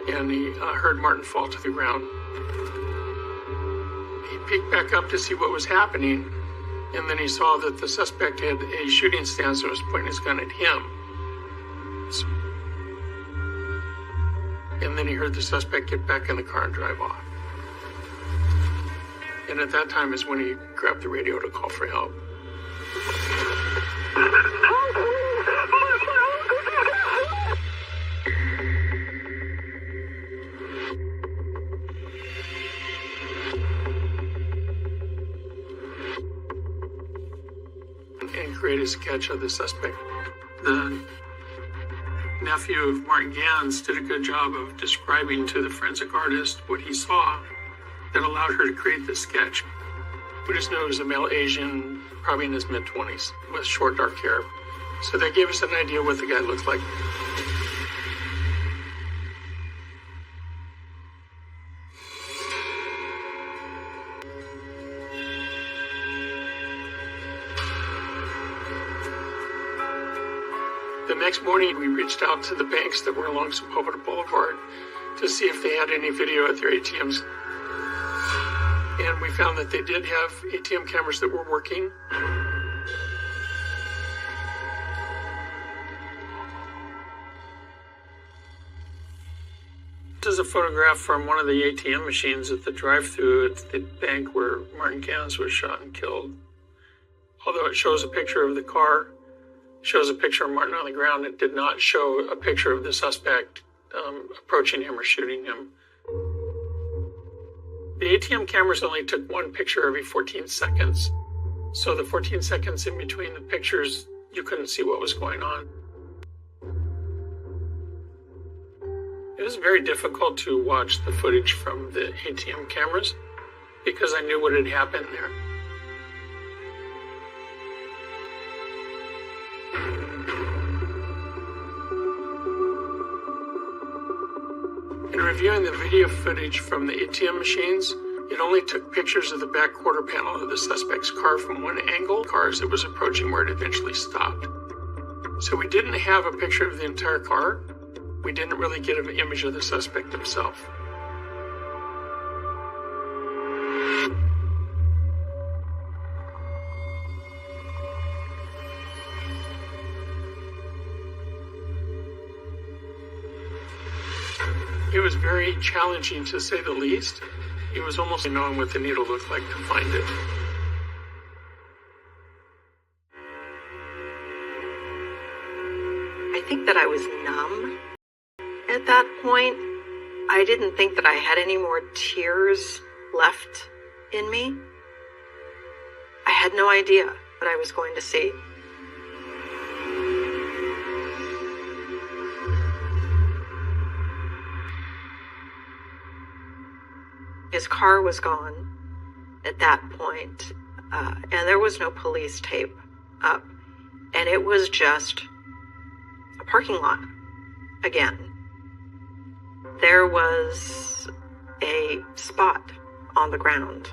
And he heard Martin fall to the ground. He peeked back up to see what was happening, and then he saw that the suspect had a shooting stance and was pointing his gun at him. And then he heard the suspect get back in the car and drive off. And at that time is when he grabbed the radio to call for help. And create a sketch of the suspect. The nephew of Martin Gans did a good job of describing to the forensic artist what he saw that allowed her to create this sketch. We just know he was a male Asian, probably in his mid-20s, with short dark hair. So that gave us an idea what the guy looked like. The next morning, we reached out to the banks that were along Sepulveda Boulevard to see if they had any video at their ATMs. And we found that they did have ATM cameras that were working. This is a photograph from one of the ATM machines at the drive-thru at the bank where Martin Gans was shot and killed. Although it shows a picture of the car, shows a picture of Martin on the ground, it did not show a picture of the suspect approaching him or shooting him. The ATM cameras only took one picture every 14 seconds. So the 14 seconds in between the pictures, you couldn't see what was going on. It was very difficult to watch the footage from the ATM cameras because I knew what had happened there. In reviewing the video footage from the ATM machines, it only took pictures of the back quarter panel of the suspect's car from one angle, cars it was approaching where it eventually stopped. So we didn't have a picture of the entire car. We didn't really get an image of the suspect himself. It was very challenging, to say the least. It was almost knowing what the needle looked like to find it. I think that I was numb at that point. I didn't think that I had any more tears left in me. I had no idea what I was going to see. His car was gone at that point, and there was no police tape up, and it was just a parking lot again. There was a spot on the ground,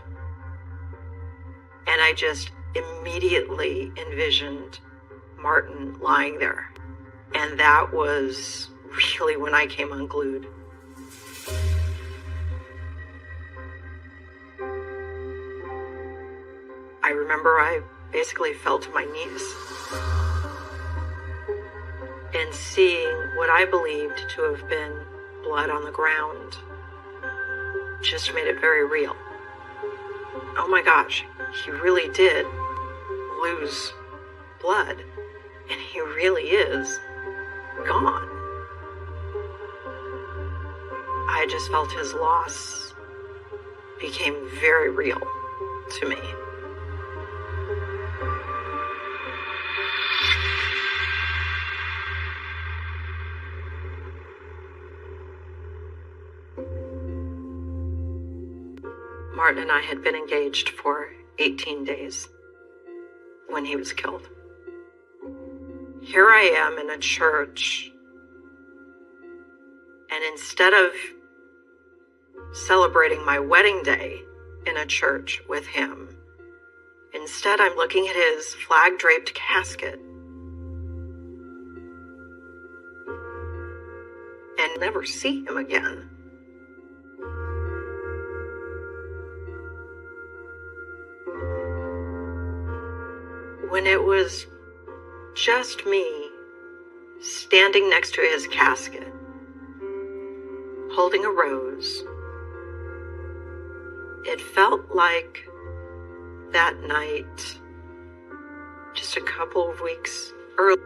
and I just immediately envisioned Martin lying there, and that was really when I came unglued. I remember I basically fell to my knees, and seeing what I believed to have been blood on the ground just made it very real. Oh my gosh, he really did lose blood, and he really is gone. I just felt his loss became very real to me. Martin and I had been engaged for 18 days when he was killed. Here I am in a church, and instead of celebrating my wedding day in a church with him, instead I'm looking at his flag-draped casket and never see him again. When it was just me standing next to his casket, holding a rose, it felt like that night, just a couple of weeks earlier.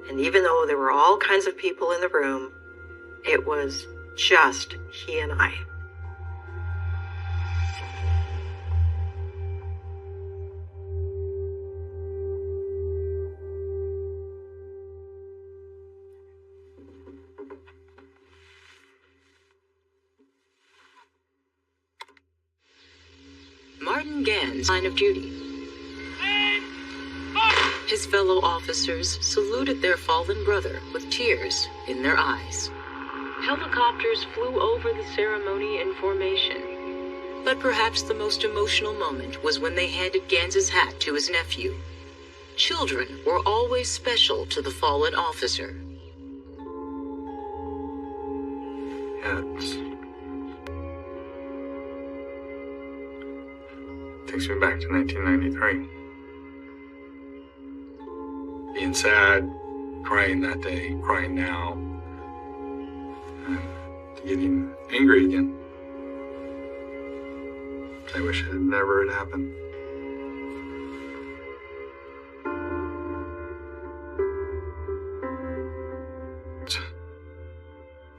And even though there were all kinds of people in the room, it was just he and I. Martin Gann's line of duty. His fellow officers saluted their fallen brother with tears in their eyes. Helicopters flew over the ceremony in formation. But perhaps the most emotional moment was when they handed Gann's hat to his nephew. Children were always special to the fallen officer. Takes me back to 1993. Being sad, crying that day, crying now, and getting angry again. I wish it never had happened.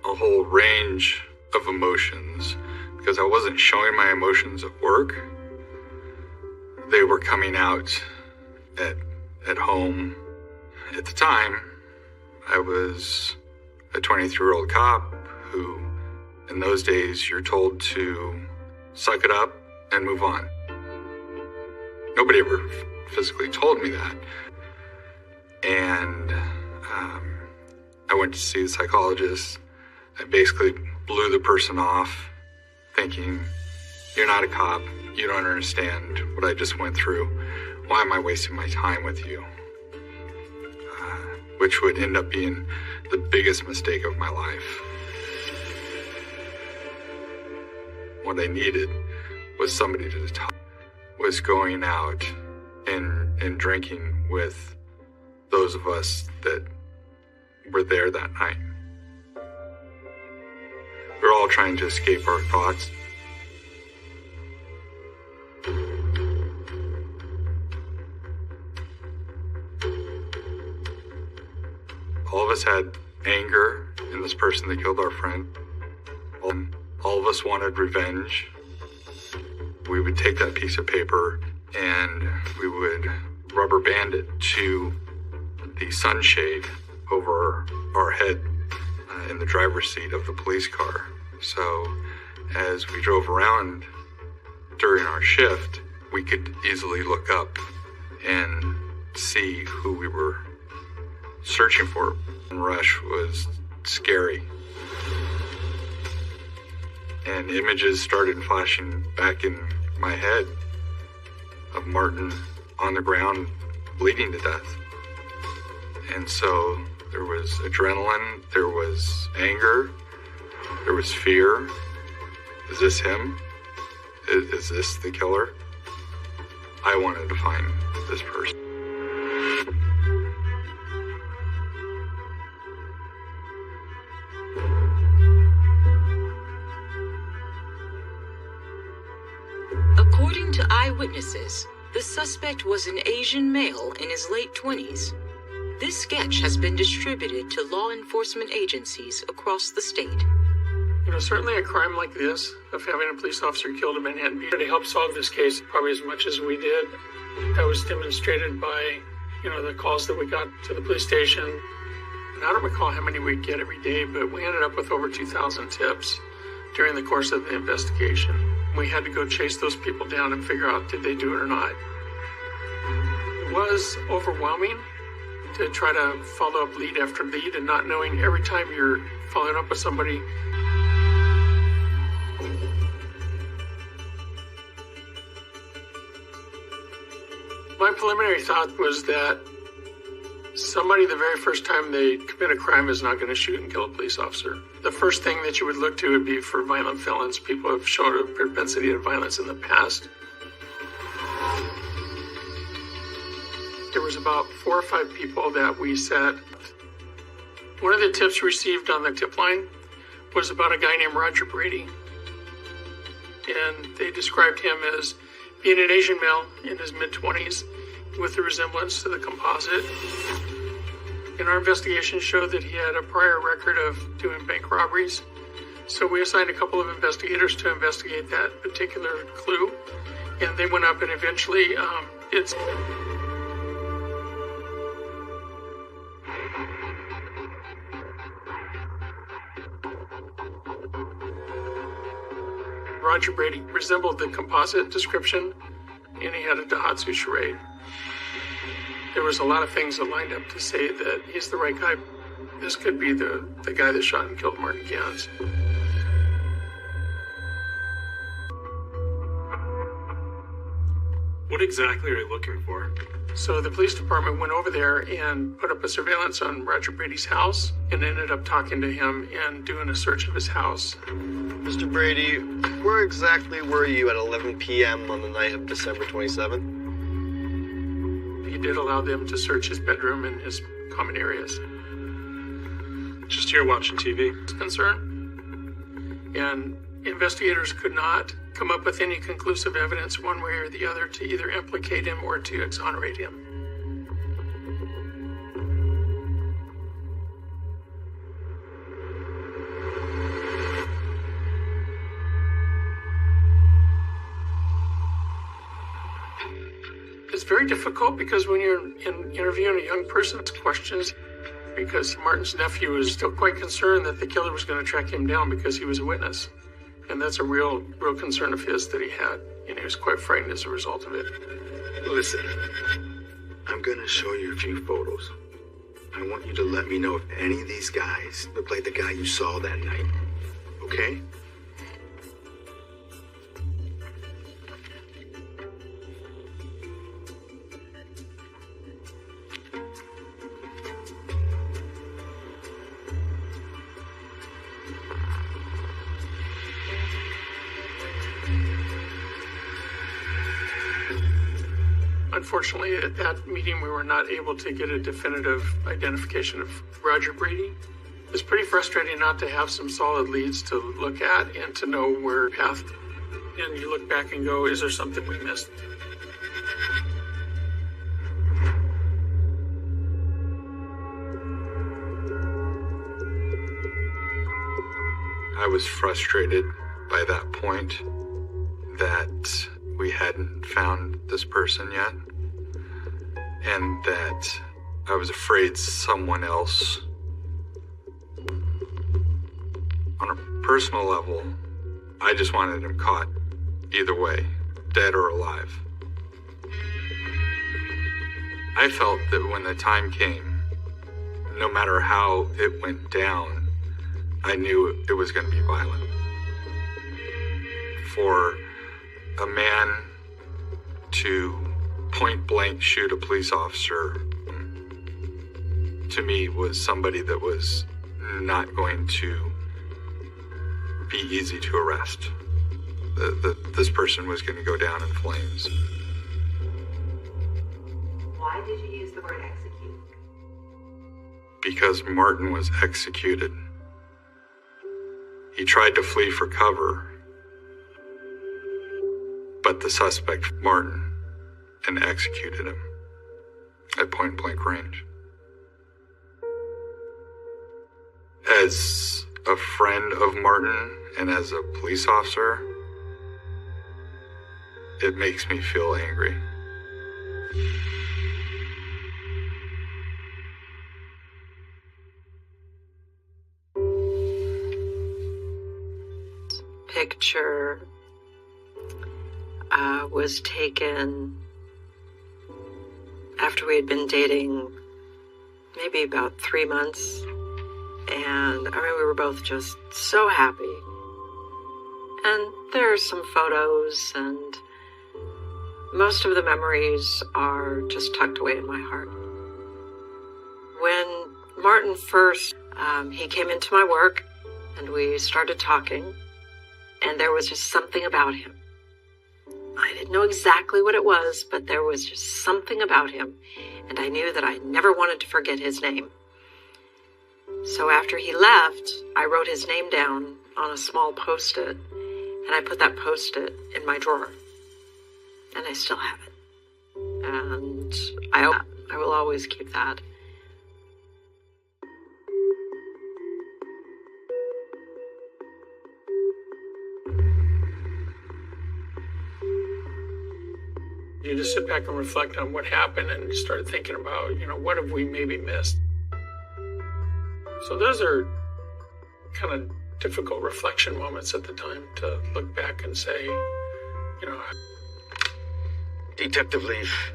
A whole range of emotions, because I wasn't showing my emotions at work. They were coming out at home. At the time, I was a 23-year-old cop who, in those days, you're told to suck it up and move on. Nobody ever physically told me that. And I went to see the psychologist. I basically blew the person off, thinking, you're not a cop. You don't understand what I just went through. Why am I wasting my time with you? Which would end up being the biggest mistake of my life. What I needed was somebody to talk. Was going out and drinking with those of us that were there that night. We're all trying to escape our thoughts. All of us had anger in this person that killed our friend. All of us wanted revenge. We would take that piece of paper and we would rubber band it to the sunshade over our head in the driver's seat of the police car. So as we drove around during our shift, we could easily look up and see who we were searching for. And Rush was scary. And images started flashing back in my head of Martin on the ground bleeding to death. And so there was adrenaline, there was anger, there was fear. Is this him? Is this the killer? I wanted to find this person. According to eyewitnesses, the suspect was an Asian male in his late 20s. This sketch has been distributed to law enforcement agencies across the state. You know, certainly a crime like this, of having a police officer killed in Manhattan Beach, to help solve this case probably as much as we did. That was demonstrated by, the calls that we got to the police station. And I don't recall how many we'd get every day, but we ended up with over 2,000 tips during the course of the investigation. We had to go chase those people down and figure out, did they do it or not? It was overwhelming to try to follow up lead after lead and not knowing every time you're following up with somebody. My preliminary thought was that somebody the very first time they commit a crime is not going to shoot and kill a police officer. The first thing that you would look to would be for violent felons. People have shown a propensity to violence in the past. There was about 4 or 5 people that we set. One of the tips received on the tip line was about a guy named Roger Brady. And they described him as being an Asian male in his mid-20s with a resemblance to the composite. And our investigation showed that he had a prior record of doing bank robberies. So we assigned a couple of investigators to investigate that particular clue. And they went up and eventually did. Roger Brady resembled the composite description, and he had a Daihatsu charade. There was a lot of things that lined up to say that he's the right guy. This could be the guy that shot and killed Martin Gans. What exactly are you looking for? So the police department went over there and put up a surveillance on Roger Brady's house and ended up talking to him and doing a search of his house. Mr. Brady, where exactly were you at 11 p.m. on the night of December 27th? He did allow them to search his bedroom and his common areas. Just here watching TV. Concern. And investigators could not come up with any conclusive evidence one way or the other to either implicate him or to exonerate him. It's very difficult because when you're interviewing a young person's questions, because Martin's nephew is still quite concerned that the killer was going to track him down because he was a witness. And that's a real concern of his that he had. And he was quite frightened as a result of it. Listen, I'm going to show you a few photos. I want you to let me know if any of these guys look like the guy you saw that night. Okay? Unfortunately, at that meeting, we were not able to get a definitive identification of Roger Brady. It's pretty frustrating not to have some solid leads to look at and to know where path. And you look back and go, is there something we missed? I was frustrated by that point that we hadn't found this person yet, and that I was afraid someone else. On a personal level, I just wanted him caught, either way, dead or alive. I felt that when the time came, no matter how it went down, I knew it was going to be violent. For a man to point blank shoot a police officer, to me, was somebody that was not going to be easy to arrest. This person was going to go down in flames. Why did you use the word execute? Because Martin was executed. He tried to flee for cover, but the suspect, Martin, and executed him at point blank range. As a friend of Martin and as a police officer, it makes me feel angry. Picture was taken after we had been dating maybe about 3 months, and I mean, we were both just so happy. And there are some photos, and most of the memories are just tucked away in my heart. When Martin first, he came into my work, and we started talking, and there was just something about him. I didn't know exactly what it was, but there was just something about him, and I knew that I never wanted to forget his name. So after he left, I wrote his name down on a small Post-it, and I put that Post-it in my drawer. And I still have it. And I will always keep that. You just sit back and reflect on what happened and start thinking about, what have we maybe missed? So those are kind of difficult reflection moments at the time to look back and say, Detective Leaf.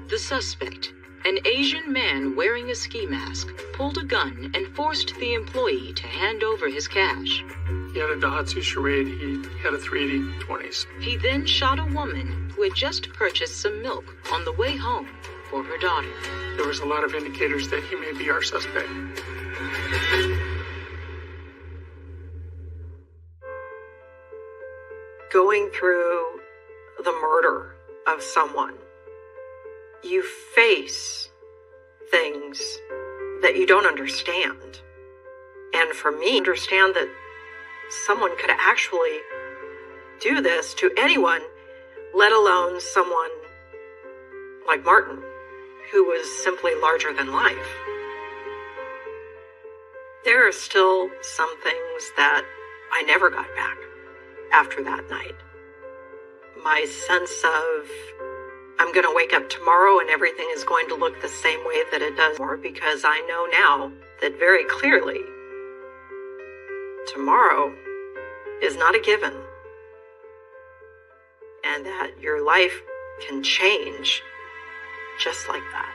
The suspect, an Asian man wearing a ski mask, pulled a gun and forced the employee to hand over his cash. He had a Daihatsu Charade. He had a 380/20s. He then shot a woman who had just purchased some milk on the way home for her daughter. There was a lot of indicators that he may be our suspect. Going through the murder of someone, you face things that you don't understand. And for me, understand that someone could actually do this to anyone, let alone someone like Martin, who was simply larger than life. There are still some things that I never got back after that night. My sense of I'm going to wake up tomorrow and everything is going to look the same way that it does, because I know now that very clearly tomorrow is not a given, and that your life can change just like that.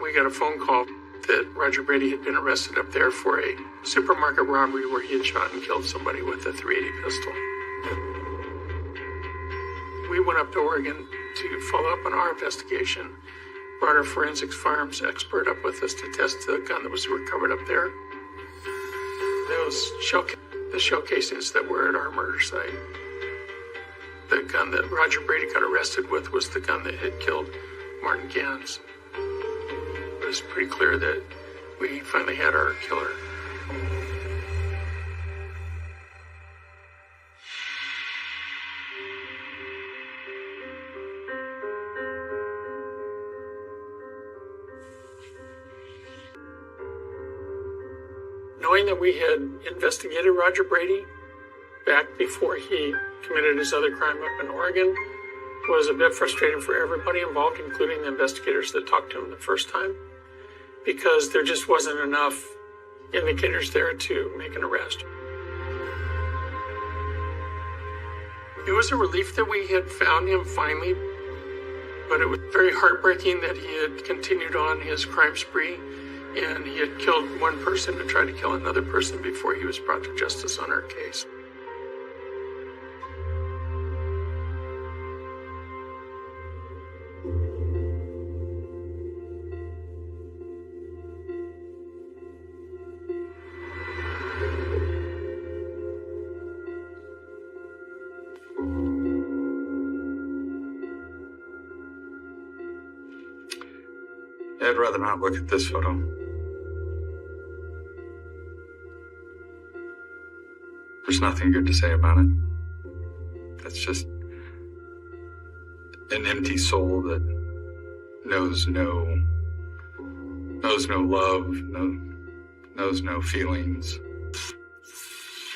We got a phone call that Roger Brady had been arrested up there for a supermarket robbery where he had shot and killed somebody with a .380 pistol. We went up to Oregon to follow up on our investigation, brought our forensics firearms expert up with us to test the gun that was recovered up there. The shell casings that were at our murder site. The gun that Roger Brady got arrested with was the gun that had killed Martin Gans. It was pretty clear that we finally had our killer. Knowing that we had investigated Roger Brady back before he committed his other crime up in Oregon was a bit frustrating for everybody involved, including the investigators that talked to him the first time, because there just wasn't enough indicators there to make an arrest. It was a relief that we had found him finally, but it was very heartbreaking that he had continued on his crime spree and he had killed one person to try to kill another person before he was brought to justice on our case. I'd rather not look at this photo. There's nothing good to say about it. It's just an empty soul that knows no love, knows no feelings.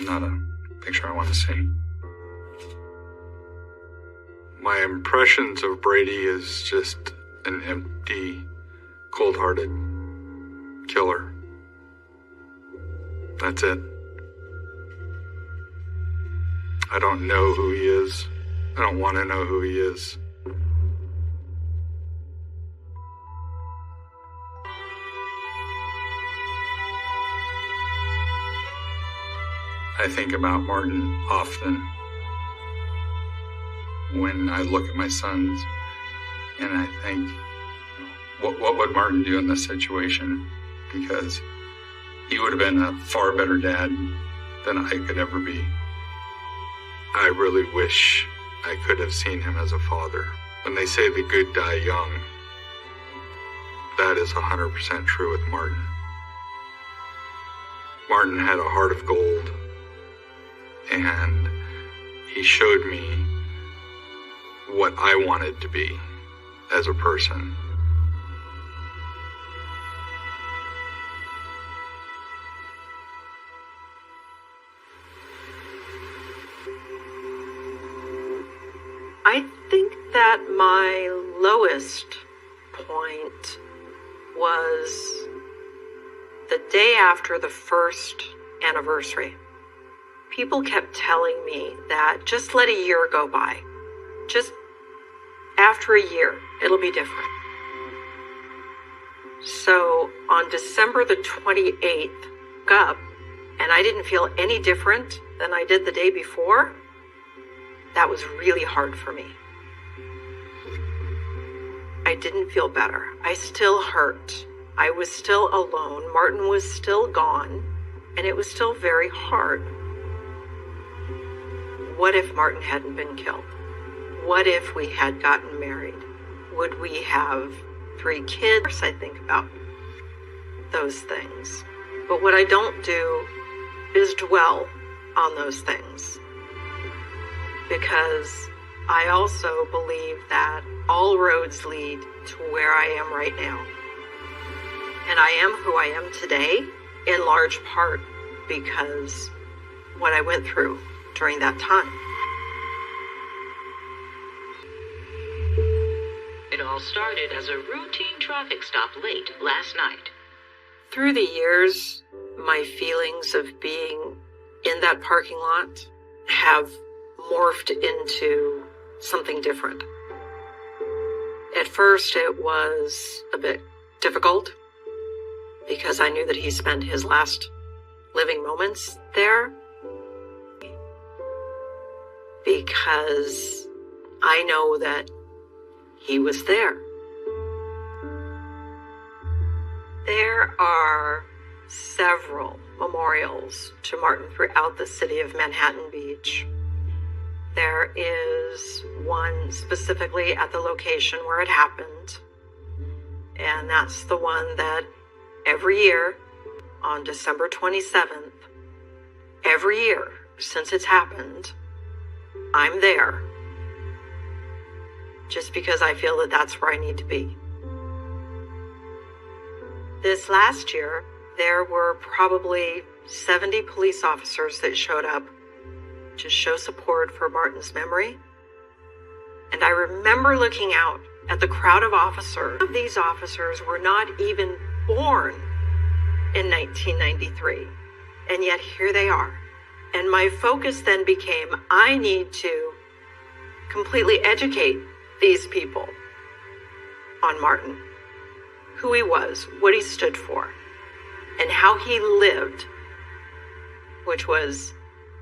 Not a picture I want to see. My impressions of Brady is just an empty, cold-hearted killer. That's it. I don't know who he is. I don't want to know who he is. I think about Martin often when I look at my sons, and I think, what would Martin do in this situation? Because he would have been a far better dad than I could ever be. I really wish I could have seen him as a father. When they say the good die young, that is 100% true with Martin. Martin had a heart of gold, and he showed me what I wanted to be as a person. I think that my lowest point was the day after the first anniversary. People kept telling me that just let a year go by. Just after a year, it'll be different. So on December the 28th, I woke up and I didn't feel any different than I did the day before. That was really hard for me. I didn't feel better. I still hurt. I was still alone. Martin was still gone, and it was still very hard. What if Martin hadn't been killed? What if we had gotten married? Would we have 3 kids? I think about those things. But what I don't do is dwell on those things. Because I also believe that all roads lead to where I am right now. And I am who I am today in large part because what I went through during that time. It all started as a routine traffic stop late last night. Through the years, my feelings of being in that parking lot have morphed into something different. At first, it was a bit difficult because I knew that he spent his last living moments there, because I know that he was there. There are several memorials to Martin throughout the city of Manhattan Beach. There is one specifically at the location where it happened, and that's the one that every year on December 27th, every year since it's happened, I'm there just because I feel that that's where I need to be. This last year, there were probably 70 police officers that showed up to show support for Martin's memory. And I remember looking out at the crowd of officers. Some of these officers were not even born in 1993. And yet here they are. And my focus then became, I need to completely educate these people on Martin, who he was, what he stood for, and how he lived, which was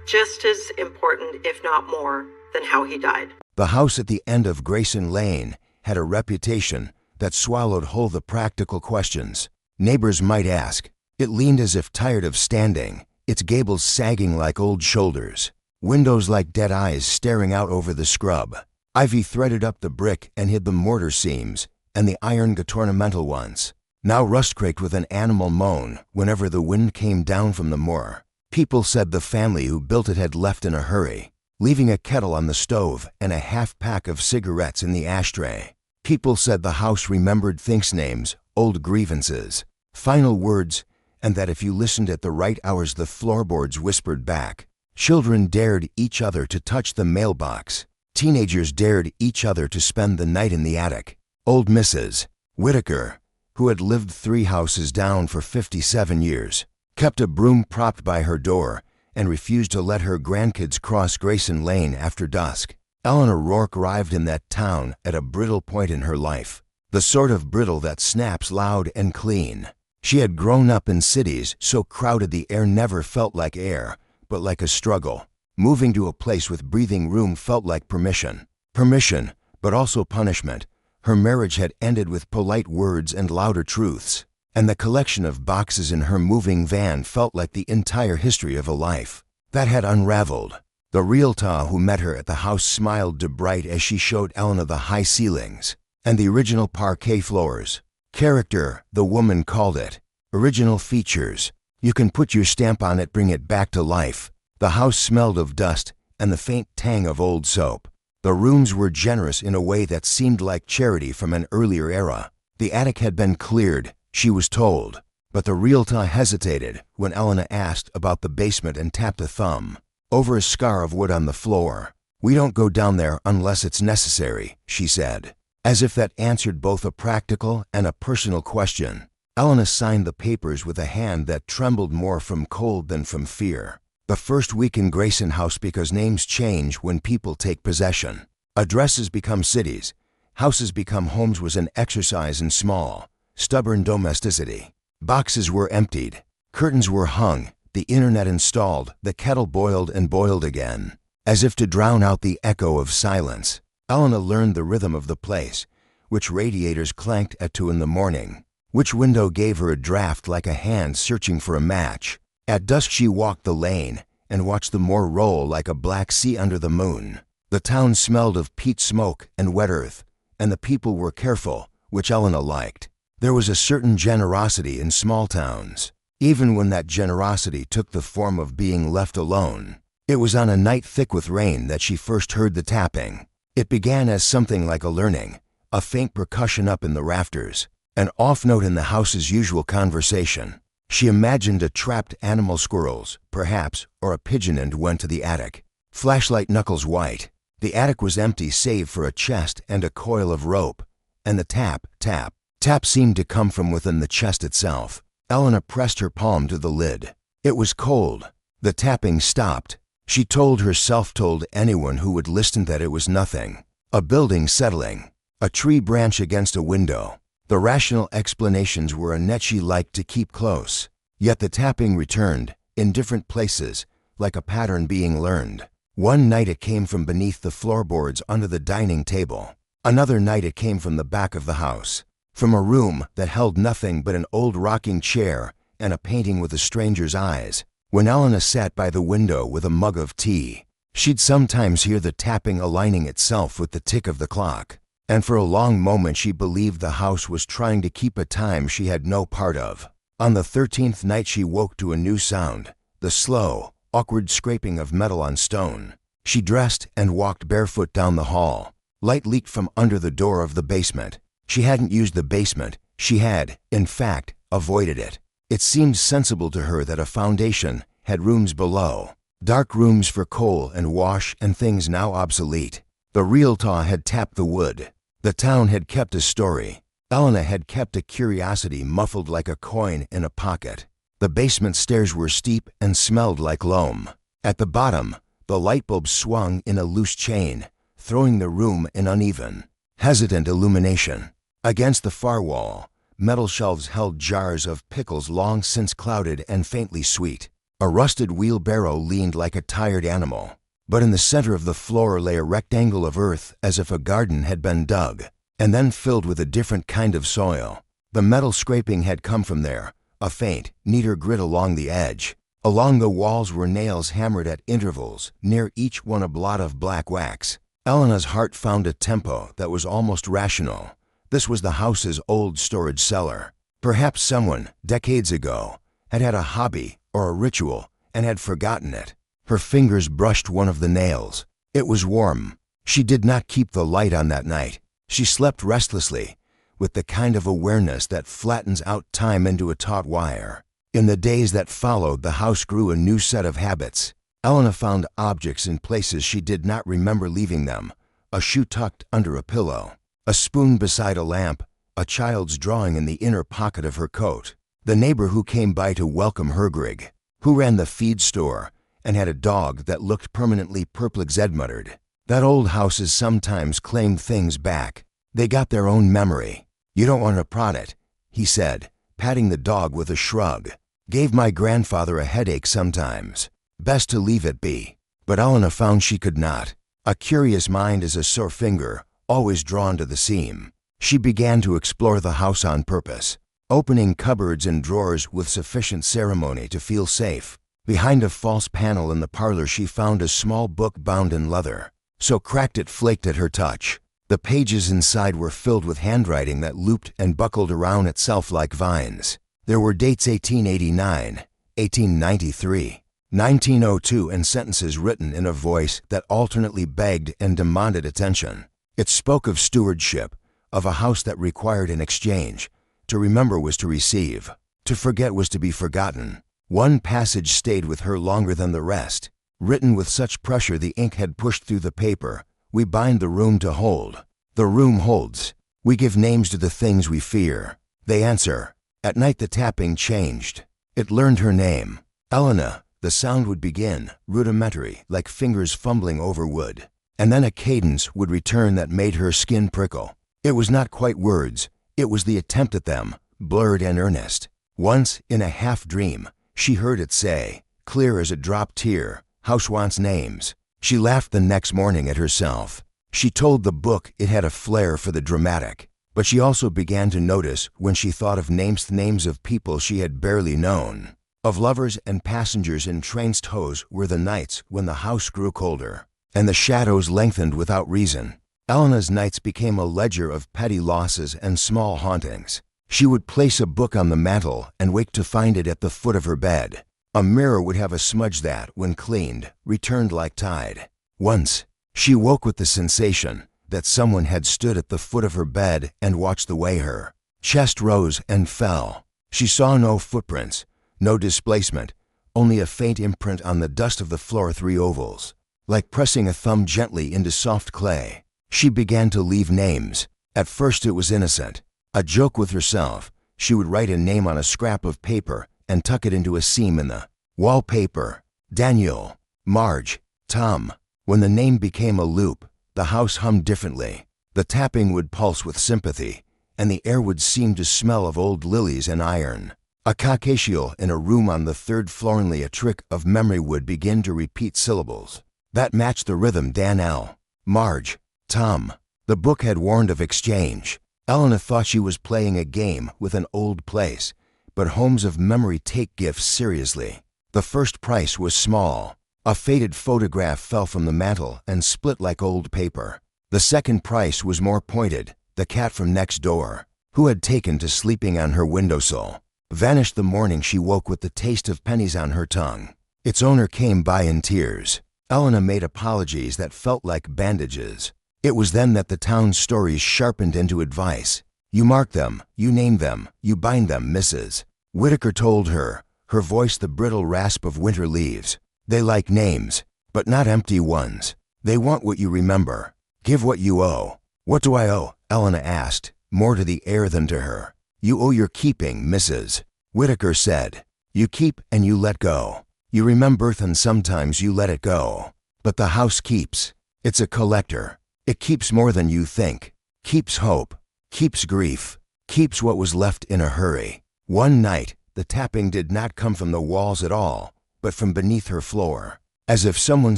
just as important, if not more, than how he died. The house at the end of Grayson Lane had a reputation that swallowed whole the practical questions. Neighbors might ask. It leaned as if tired of standing, its gables sagging like old shoulders, windows like dead eyes staring out over the scrub. Ivy threaded up the brick and hid the mortar seams and the iron got ornamental ones. Now rust-craked with an animal moan whenever the wind came down from the moor. People said the family who built it had left in a hurry, leaving a kettle on the stove and a half-pack of cigarettes in the ashtray. People said the house remembered things, names, old grievances, final words, and that if you listened at the right hours the floorboards whispered back. Children dared each other to touch the mailbox. Teenagers dared each other to spend the night in the attic. Old Mrs. Whitaker, who had lived 3 houses down for 57 years, kept a broom propped by her door and refused to let her grandkids cross Grayson Lane after dusk. Eleanor Rourke arrived in that town at a brittle point in her life, the sort of brittle that snaps loud and clean. She had grown up in cities so crowded the air never felt like air, but like a struggle. Moving to a place with breathing room felt like permission. Permission, but also punishment. Her marriage had ended with polite words and louder truths, and the collection of boxes in her moving van felt like the entire history of a life that had unraveled. The realtor who met her at the house smiled to bright as she showed Eleanor the high ceilings and the original parquet floors. Character, the woman called it. Original features. You can put your stamp on it, bring it back to life. The house smelled of dust and the faint tang of old soap. The rooms were generous in a way that seemed like charity from an earlier era. The attic had been cleared, she was told, but the realtor hesitated when Eleanor asked about the basement and tapped a thumb over a scar of wood on the floor. We don't go down there unless it's necessary, she said, as if that answered both a practical and a personal question. Eleanor signed the papers with a hand that trembled more from cold than from fear. The first week in Grayson House, because names change when people take possession. Addresses become cities. Houses become homes, was an exercise in small, stubborn domesticity. Boxes were emptied. Curtains were hung. The internet installed. The kettle boiled and boiled again, as if to drown out the echo of silence. Eleanor learned the rhythm of the place, which radiators clanked at 2 in the morning, which window gave her a draft like a hand searching for a match. At dusk she walked the lane and watched the moor roll like a black sea under the moon. The town smelled of peat smoke and wet earth, and the people were careful, which Eleanor liked. There was a certain generosity in small towns, even when that generosity took the form of being left alone. It was on a night thick with rain that she first heard the tapping. It began as something like a learning, a faint percussion up in the rafters, an off note in the house's usual conversation. She imagined a trapped animal, squirrels, perhaps, or a pigeon, and went to the attic. Flashlight knuckles white. The attic was empty save for a chest and a coil of rope, and the tap, tap, tap seemed to come from within the chest itself. Eleanor pressed her palm to the lid. It was cold. The tapping stopped. She told herself, told anyone who would listen, that it was nothing. A building settling. A tree branch against a window. The rational explanations were a net she liked to keep close. Yet the tapping returned, in different places, like a pattern being learned. One night it came from beneath the floorboards under the dining table. Another night it came from the back of the house, from a room that held nothing but an old rocking chair and a painting with a stranger's eyes. When Elena sat by the window with a mug of tea, she'd sometimes hear the tapping aligning itself with the tick of the clock, and for a long moment she believed the house was trying to keep a time she had no part of. On the 13th night she woke to a new sound, the slow, awkward scraping of metal on stone. She dressed and walked barefoot down the hall. Light leaked from under the door of the basement. She hadn't used the basement. She had, in fact, avoided it. It seemed sensible to her that a foundation had rooms below, dark rooms for coal and wash and things now obsolete. The realtor had tapped the wood. The town had kept a story. Elena had kept a curiosity muffled like a coin in a pocket. The basement stairs were steep and smelled like loam. At the bottom, the light bulb swung in a loose chain, throwing the room in uneven, hesitant illumination. Against the far wall, metal shelves held jars of pickles long since clouded and faintly sweet. A rusted wheelbarrow leaned like a tired animal. But in the center of the floor lay a rectangle of earth as if a garden had been dug, and then filled with a different kind of soil. The metal scraping had come from there, a faint, neater grit along the edge. Along the walls were nails hammered at intervals, near each one a blot of black wax. Elena's heart found a tempo that was almost rational. This was the house's old storage cellar. Perhaps someone, decades ago, had had a hobby or a ritual and had forgotten it. Her fingers brushed one of the nails. It was warm. She did not keep the light on that night. She slept restlessly, with the kind of awareness that flattens out time into a taut wire. In the days that followed, the house grew a new set of habits. Elena found objects in places she did not remember leaving them. A shoe tucked under a pillow, a spoon beside a lamp, a child's drawing in the inner pocket of her coat. The neighbor who came by to welcome Hergrig, who ran the feed store and had a dog that looked permanently purple, Zed muttered. That old houses sometimes claimed things back. They got their own memory. You don't want to prod it, he said, patting the dog with a shrug. Gave my grandfather a headache sometimes. Best to leave it be. But Elena found she could not. A curious mind is a sore finger, always drawn to the seam. She began to explore the house on purpose, opening cupboards and drawers with sufficient ceremony to feel safe. Behind a false panel in the parlor she found a small book bound in leather, so cracked it flaked at her touch. The pages inside were filled with handwriting that looped and buckled around itself like vines. There were dates 1889, 1893, 1902, and sentences written in a voice that alternately begged and demanded attention. It spoke of stewardship, of a house that required an exchange. To remember was to receive. To forget was to be forgotten. One passage stayed with her longer than the rest. Written with such pressure the ink had pushed through the paper. We bind the room to hold. The room holds. We give names to the things we fear. They answer. At night the tapping changed. It learned her name. Elena. The sound would begin, rudimentary, like fingers fumbling over wood. And then a cadence would return that made her skin prickle. It was not quite words. It was the attempt at them, blurred and earnest. Once, in a half-dream, she heard it say, clear as a dropped tear, "House wants names." She laughed the next morning at herself. She told the book it had a flair for the dramatic, but she also began to notice when she thought of names of people she had barely known. Of lovers and passengers in trains. Those were the nights when the house grew colder, and the shadows lengthened without reason. Elena's nights became a ledger of petty losses and small hauntings. She would place a book on the mantel and wake to find it at the foot of her bed. A mirror would have a smudge that, when cleaned, returned like tide. Once, she woke with the sensation that someone had stood at the foot of her bed and watched the way her chest rose and fell. She saw no footprints, no displacement, only a faint imprint on the dust of the floor, 3 ovals, like pressing a thumb gently into soft clay. She began to leave names. At first it was innocent. A joke with herself. She would write a name on a scrap of paper and tuck it into a seam in the wallpaper. Daniel, Marge, Tom. When the name became a loop, the house hummed differently. The tapping would pulse with sympathy, and the air would seem to smell of old lilies and iron. A caucasial in a room on the third floor, only a trick of memory, would begin to repeat syllables that matched the rhythm. Danelle, Marge, Tom. The book had warned of exchange. Elena thought she was playing a game with an old place, but homes of memory take gifts seriously. The first price was small. A faded photograph fell from the mantel and split like old paper. The second price was more pointed. The cat from next door, who had taken to sleeping on her windowsill, vanished the morning she woke with the taste of pennies on her tongue. Its owner came by in tears. Elena made apologies that felt like bandages. It was then that the town's stories sharpened into advice. You mark them, you name them, you bind them, Mrs. Whitaker told her, her voice the brittle rasp of winter leaves. They like names, but not empty ones. They want what you remember. Give what you owe. What do I owe? Elena asked, more to the air than to her. You owe your keeping, Mrs. Whitaker said. You keep and you let go. You remember and sometimes you let it go. But the house keeps. It's a collector. It keeps more than you think. Keeps hope. Keeps grief. Keeps what was left in a hurry. One night, the tapping did not come from the walls at all, but from beneath her floor, as if someone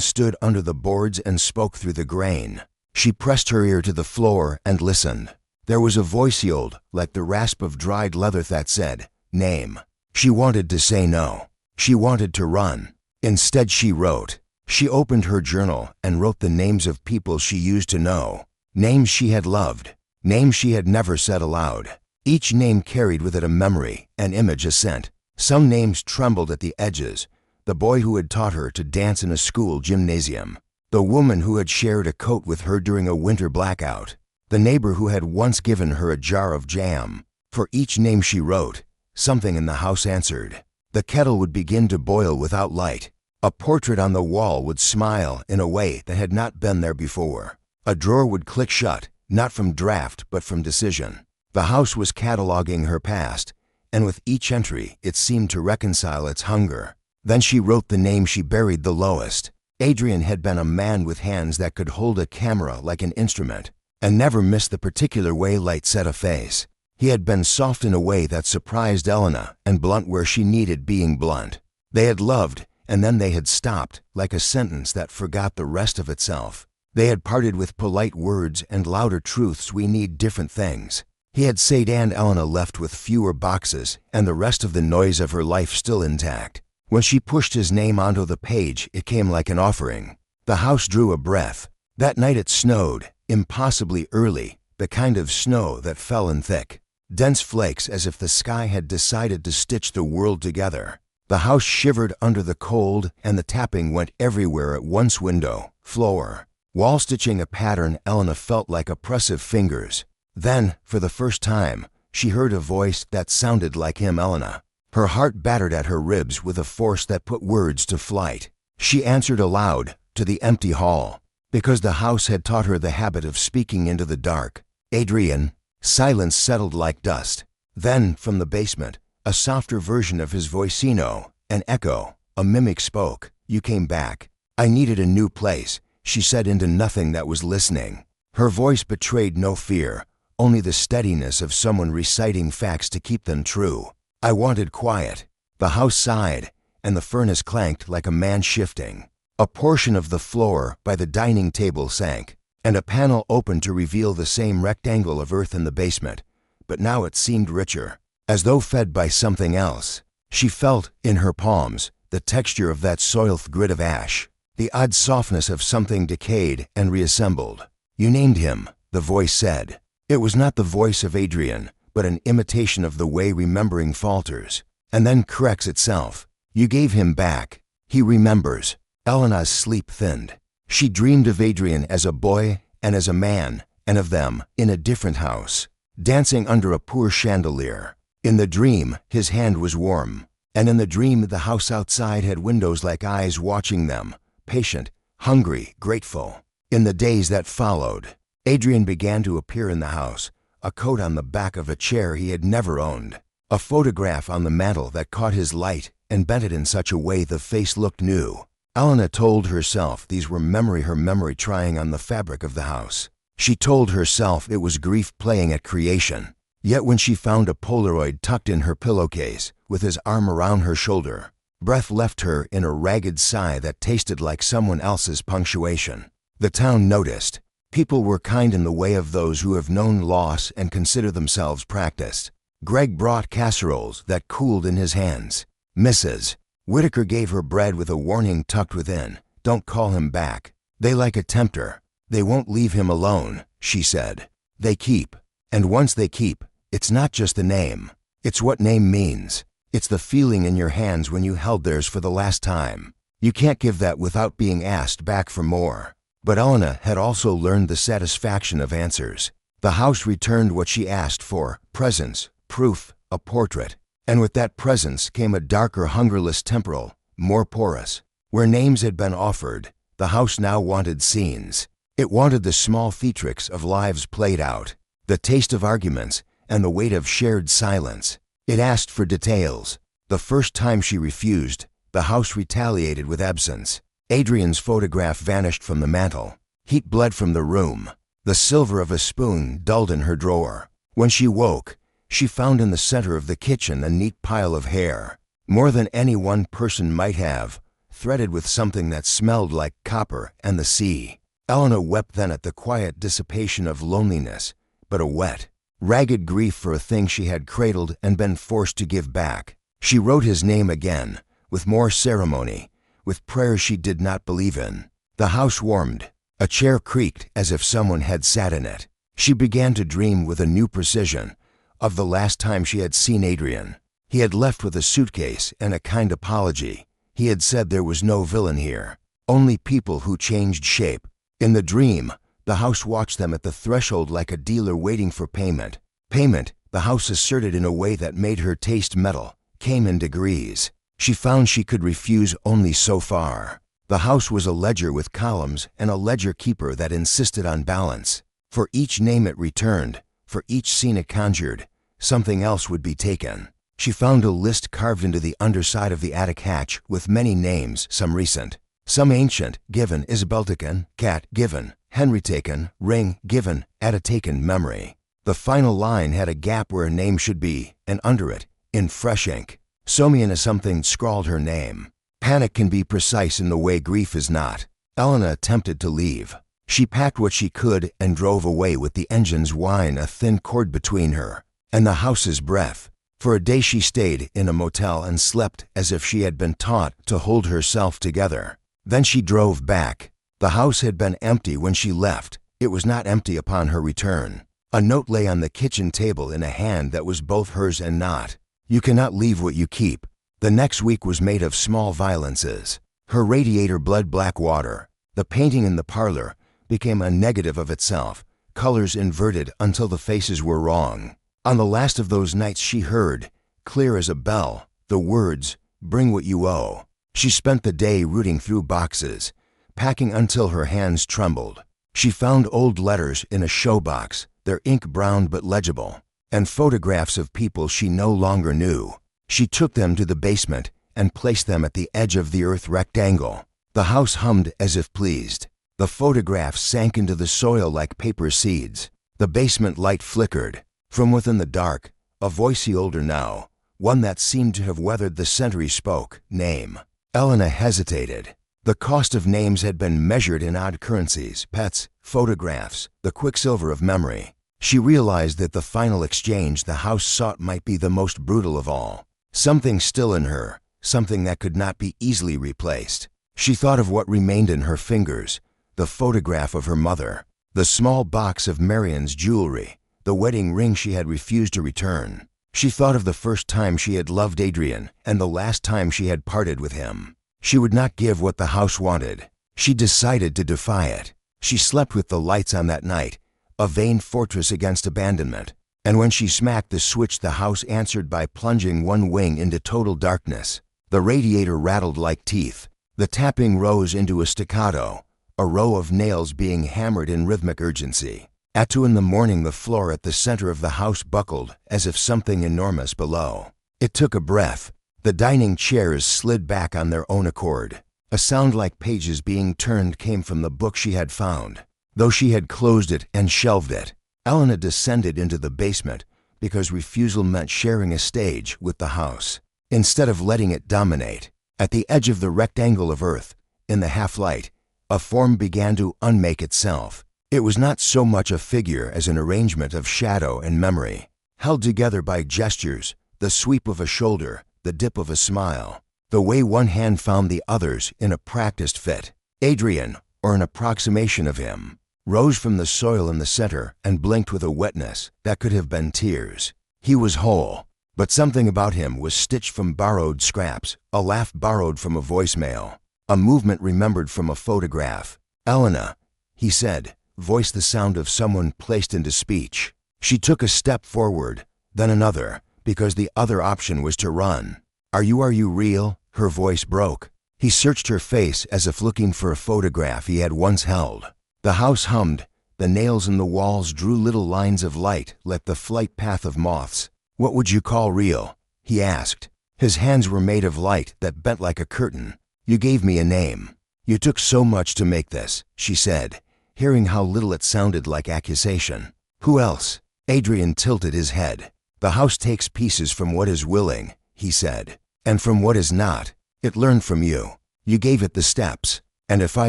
stood under the boards and spoke through the grain. She pressed her ear to the floor and listened. There was a voice yelled, like the rasp of dried leather, that said, name. She wanted to say no. She wanted to run. Instead she wrote. She opened her journal and wrote the names of people she used to know. Names she had loved. Names she had never said aloud. Each name carried with it a memory, an image, a scent. Some names trembled at the edges. The boy who had taught her to dance in a school gymnasium. The woman who had shared a coat with her during a winter blackout. The neighbor who had once given her a jar of jam. For each name she wrote, something in the house answered. The kettle would begin to boil without light. A portrait on the wall would smile in a way that had not been there before. A drawer would click shut, not from draft but from decision. The house was cataloging her past, and with each entry it seemed to reconcile its hunger. Then she wrote the name she buried the lowest. Adrian had been a man with hands that could hold a camera like an instrument, and never missed the particular way light set a face. He had been soft in a way that surprised Elena, and blunt where she needed being blunt. They had loved, and then they had stopped, like a sentence that forgot the rest of itself. They had parted with polite words and louder truths. We need different things. He had said, and Elena left with fewer boxes and the rest of the noise of her life still intact. When she pushed his name onto the page, it came like an offering. The house drew a breath. That night it snowed, impossibly early, the kind of snow that fell in thick, dense flakes, as if the sky had decided to stitch the world together. The house shivered under the cold, and the tapping went everywhere at once, window, floor, wall, stitching a pattern Elena felt like oppressive fingers. Then, for the first time, she heard a voice that sounded like him. Elena. Her heart battered at her ribs with a force that put words to flight. She answered aloud, to the empty hall, because the house had taught her the habit of speaking into the dark. Adrian. Silence settled like dust. Then, from the basement, a softer version of his voicino, an echo, a mimic spoke. You came back. I needed a new place, she said into nothing that was listening. Her voice betrayed no fear, only the steadiness of someone reciting facts to keep them true. I wanted quiet. The house sighed, and the furnace clanked like a man shifting. A portion of the floor by the dining table sank, and a panel opened to reveal the same rectangle of earth in the basement, but now it seemed richer, as though fed by something else. She felt, in her palms, the texture of that soiled grit of ash, the odd softness of something decayed and reassembled. You named him, the voice said. It was not the voice of Adrian, but an imitation of the way remembering falters, and then corrects itself. You gave him back. He remembers. Elena's sleep thinned. She dreamed of Adrian as a boy and as a man, and of them, in a different house, dancing under a poor chandelier. In the dream, his hand was warm, and in the dream the house outside had windows like eyes watching them, patient, hungry, grateful. In the days that followed, Adrian began to appear in the house, a coat on the back of a chair he had never owned, a photograph on the mantel that caught his light and bent it in such a way the face looked new. Elena told herself these were her memory trying on the fabric of the house. She told herself it was grief playing at creation. Yet when she found a Polaroid tucked in her pillowcase, with his arm around her shoulder, breath left her in a ragged sigh that tasted like someone else's punctuation. The town noticed. People were kind in the way of those who have known loss and consider themselves practiced. Greg brought casseroles that cooled in his hands. Mrs. Whitaker gave her bread with a warning tucked within. Don't call him back. They like a tempter. They won't leave him alone, she said. They keep. And once they keep, it's not just the name. It's what name means. It's the feeling in your hands when you held theirs for the last time. You can't give that without being asked back for more. But Elena had also learned the satisfaction of answers. The house returned what she asked for: presents, proof, a portrait. And with that presence came a darker, hungerless temporal, more porous. Where names had been offered, the house now wanted scenes. It wanted the small theatrics of lives played out, the taste of arguments, and the weight of shared silence. It asked for details. The first time she refused, the house retaliated with absence. Adrian's photograph vanished from the mantel. Heat bled from the room. The silver of a spoon dulled in her drawer. When she woke, she found in the center of the kitchen a neat pile of hair, more than any one person might have, threaded with something that smelled like copper and the sea. Elena wept then at the quiet dissipation of loneliness, but a wet, ragged grief for a thing she had cradled and been forced to give back. She wrote his name again, with more ceremony, with prayers she did not believe in. The house warmed. A chair creaked as if someone had sat in it. She began to dream with a new precision of the last time she had seen Adrian. He had left with a suitcase and a kind apology. He had said there was no villain here, only people who changed shape. In the dream, the house watched them at the threshold like a dealer waiting for payment. Payment, the house asserted in a way that made her taste metal, came in degrees. She found she could refuse only so far. The house was a ledger with columns and a ledger keeper that insisted on balance. For each name it returned, for each scene it conjured, something else would be taken. She found a list carved into the underside of the attic hatch with many names, some recent, some ancient: given, Isabel taken, cat, given, Henry taken, ring, given, at a taken memory. The final line had a gap where a name should be, and under it, in fresh ink, Somiana something scrawled her name. Panic can be precise in the way grief is not. Elena attempted to leave. She packed what she could and drove away with the engine's whine a thin cord between her and the house's breath. For a day she stayed in a motel and slept as if she had been taught to hold herself together. Then she drove back. The house had been empty when she left. It was not empty upon her return. A note lay on the kitchen table in a hand that was both hers and not. You cannot leave what you keep. The next week was made of small violences. Her radiator bled black water. The painting in the parlor became a negative of itself, colors inverted until the faces were wrong. On the last of those nights she heard, clear as a bell, the words, "Bring what you owe." She spent the day rooting through boxes, packing until her hands trembled. She found old letters in a show box, their ink brown but legible, and photographs of people she no longer knew. She took them to the basement and placed them at the edge of the earth rectangle. The house hummed as if pleased. The photographs sank into the soil like paper seeds. The basement light flickered. From within the dark, a voice older now, one that seemed to have weathered the century, spoke, "Name." Elena hesitated. The cost of names had been measured in odd currencies, pets, photographs, the quicksilver of memory. She realized that the final exchange the house sought might be the most brutal of all. Something still in her, something that could not be easily replaced. She thought of what remained in her fingers, the photograph of her mother, the small box of Marion's jewelry, the wedding ring she had refused to return. She thought of the first time she had loved Adrian and the last time she had parted with him. She would not give what the house wanted. She decided to defy it. She slept with the lights on that night, a vain fortress against abandonment. And when she smacked the switch, the house answered by plunging one wing into total darkness. The radiator rattled like teeth. The tapping rose into a staccato, a row of nails being hammered in rhythmic urgency. At 2 in the morning, the floor at the center of the house buckled as if something enormous below. It took a breath. The dining chairs slid back on their own accord. A sound like pages being turned came from the book she had found. Though she had closed it and shelved it, Elena descended into the basement because refusal meant sharing a stage with the house, instead of letting it dominate. At the edge of the rectangle of earth, in the half-light, a form began to unmake itself. It was not so much a figure as an arrangement of shadow and memory, held together by gestures, the sweep of a shoulder, the dip of a smile, the way one hand found the other's in a practiced fit. Adrian, or an approximation of him, rose from the soil in the center and blinked with a wetness that could have been tears. He was whole, but something about him was stitched from borrowed scraps, a laugh borrowed from a voicemail, a movement remembered from a photograph. "Elena," he said, voiced the sound of someone placed into speech. She took a step forward, then another, because the other option was to run. Are you real?" Her voice broke. He searched her face as if looking for a photograph he had once held. The house hummed. The nails in the walls drew little lines of light like the flight path of moths. "What would you call real?" he asked. His hands were made of light that bent like a curtain. "You gave me a name. You took so much to make this," she said, hearing how little it sounded like accusation. "Who else?" Adrian tilted his head. "The house takes pieces from what is willing," he said, "and from what is not. It learned from you. You gave it the steps. And if I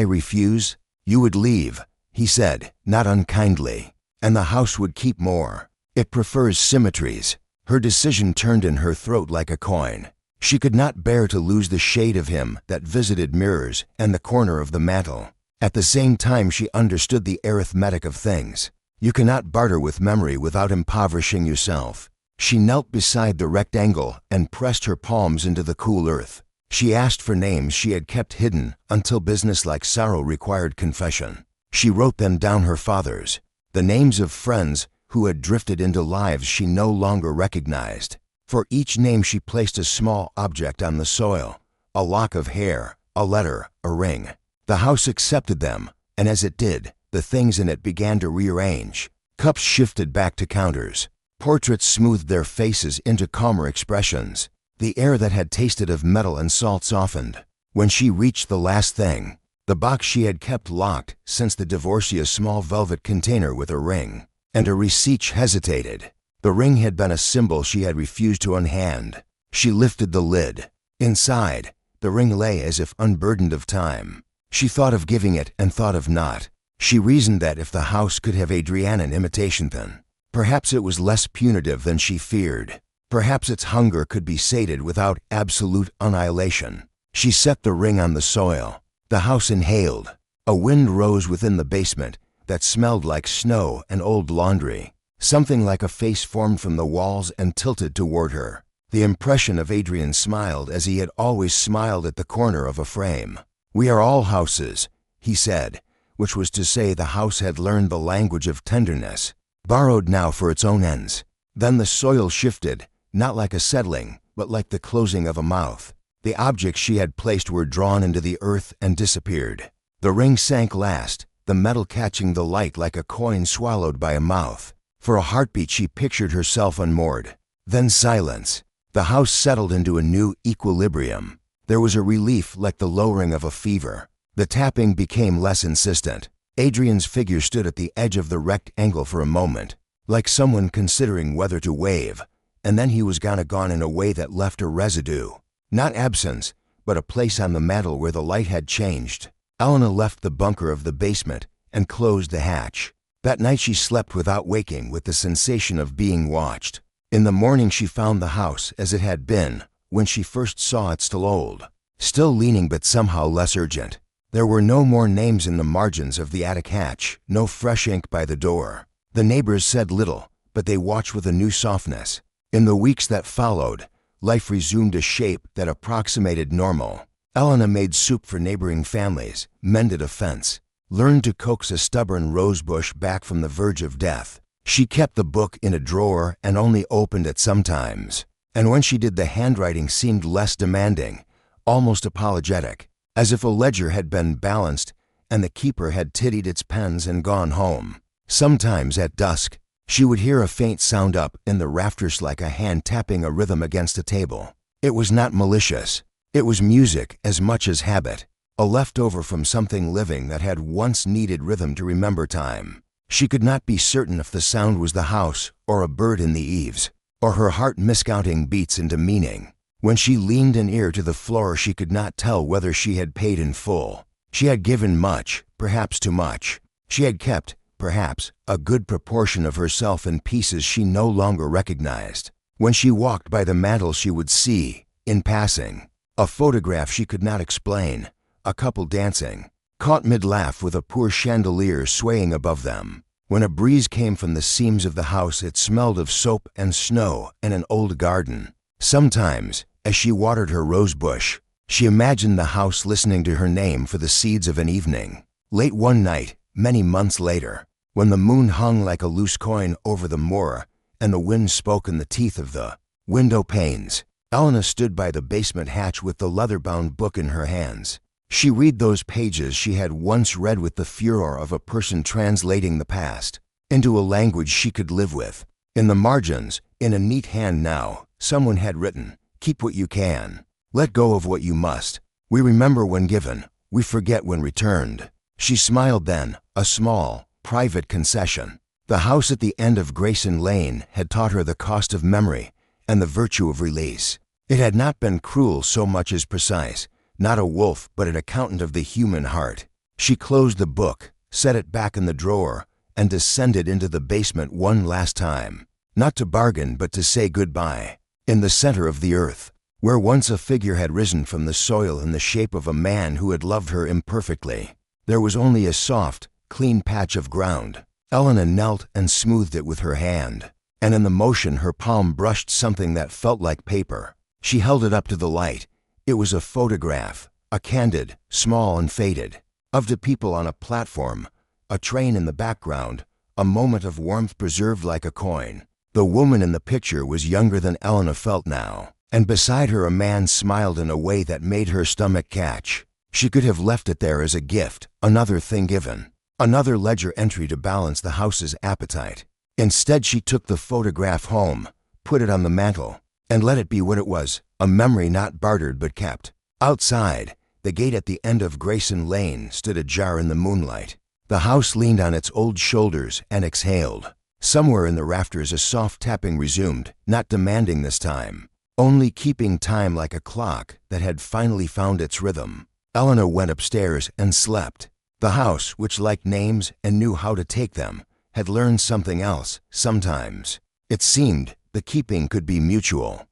refuse, you would leave," he said, not unkindly. "And the house would keep more. It prefers symmetries." Her decision turned in her throat like a coin. She could not bear to lose the shade of him that visited mirrors and the corner of the mantel. At the same time, she understood the arithmetic of things. You cannot barter with memory without impoverishing yourself. She knelt beside the rectangle and pressed her palms into the cool earth. She asked for names she had kept hidden until business-like sorrow required confession. She wrote them down, her father's, the names of friends who had drifted into lives she no longer recognized. For each name she placed a small object on the soil, a lock of hair, a letter, a ring. The house accepted them, and as it did, the things in it began to rearrange. Cups shifted back to counters. Portraits smoothed their faces into calmer expressions. The air that had tasted of metal and salt softened. When she reached the last thing, the box she had kept locked since the divorcee, a small velvet container with a ring, and a receipt, hesitated. The ring had been a symbol she had refused to unhand. She lifted the lid. Inside, the ring lay as if unburdened of time. She thought of giving it and thought of not. She reasoned that if the house could have Adriana in imitation, then perhaps it was less punitive than she feared. Perhaps its hunger could be sated without absolute annihilation. She set the ring on the soil. The house inhaled. A wind rose within the basement that smelled like snow and old laundry. Something like a face formed from the walls and tilted toward her. The impression of Adrian smiled as he had always smiled at the corner of a frame. "We are all houses," he said, which was to say the house had learned the language of tenderness, borrowed now for its own ends. Then the soil shifted, not like a settling, but like the closing of a mouth. The objects she had placed were drawn into the earth and disappeared. The ring sank last, the metal catching the light like a coin swallowed by a mouth. For a heartbeat she pictured herself unmoored. Then silence. The house settled into a new equilibrium. There was a relief like the lowering of a fever. The tapping became less insistent. Adrian's figure stood at the edge of the rectangle for a moment, like someone considering whether to wave, and then he was gone in a way that left a residue. Not absence, but a place on the mantel where the light had changed. Elena left the bunker of the basement and closed the hatch. That night she slept without waking, with the sensation of being watched. In the morning she found the house as it had been when she first saw it, still old, still leaning, but somehow less urgent. There were no more names in the margins of the attic hatch, no fresh ink by the door. The neighbors said little, but they watched with a new softness. In the weeks that followed, life resumed a shape that approximated normal. Elena made soup for neighboring families, mended a fence, learned to coax a stubborn rosebush back from the verge of death. She kept the book in a drawer and only opened it sometimes. And when she did, the handwriting seemed less demanding, almost apologetic, as if a ledger had been balanced and the keeper had tiddied its pens and gone home. Sometimes at dusk, she would hear a faint sound up in the rafters, like a hand tapping a rhythm against a table. It was not malicious. It was music as much as habit, a leftover from something living that had once needed rhythm to remember time. She could not be certain if the sound was the house or a bird in the eaves, or her heart miscounting beats into meaning. When she leaned an ear to the floor, she could not tell whether she had paid in full. She had given much, perhaps too much. She had kept, perhaps, a good proportion of herself in pieces she no longer recognized. When she walked by the mantel, she would see, in passing, a photograph she could not explain, a couple dancing, caught mid-laugh with a poor chandelier swaying above them. When a breeze came from the seams of the house, it smelled of soap and snow and an old garden. Sometimes, as she watered her rose bush, she imagined the house listening to her name for the seeds of an evening. Late one night, many months later, when the moon hung like a loose coin over the moor and the wind spoke in the teeth of the window panes, Elena stood by the basement hatch with the leather-bound book in her hands. She read those pages she had once read with the furor of a person translating the past into a language she could live with. In the margins, in a neat hand now, someone had written, "Keep what you can. Let go of what you must. We remember when given, we forget when returned." She smiled then, a small, private concession. The house at the end of Grayson Lane had taught her the cost of memory and the virtue of release. It had not been cruel so much as precise, not a wolf but an accountant of the human heart. She closed the book, set it back in the drawer, and descended into the basement one last time, not to bargain but to say goodbye. In the center of the earth, where once a figure had risen from the soil in the shape of a man who had loved her imperfectly, there was only a soft, clean patch of ground. Elena knelt and smoothed it with her hand, and in the motion her palm brushed something that felt like paper. She held it up to the light. It was a photograph, a candid, small and faded, of the people on a platform, a train in the background, a moment of warmth preserved like a coin. The woman in the picture was younger than Elena felt now, and beside her a man smiled in a way that made her stomach catch. She could have left it there as a gift, another thing given, another ledger entry to balance the house's appetite. Instead, she took the photograph home, put it on the mantel, and let it be what it was, a memory not bartered but kept. Outside, the gate at the end of Grayson Lane stood ajar in the moonlight. The house leaned on its old shoulders and exhaled. Somewhere in the rafters a soft tapping resumed, not demanding this time, only keeping time like a clock that had finally found its rhythm. Elena went upstairs and slept. The house, which liked names and knew how to take them, had learned something else sometimes. It seemed the keeping could be mutual.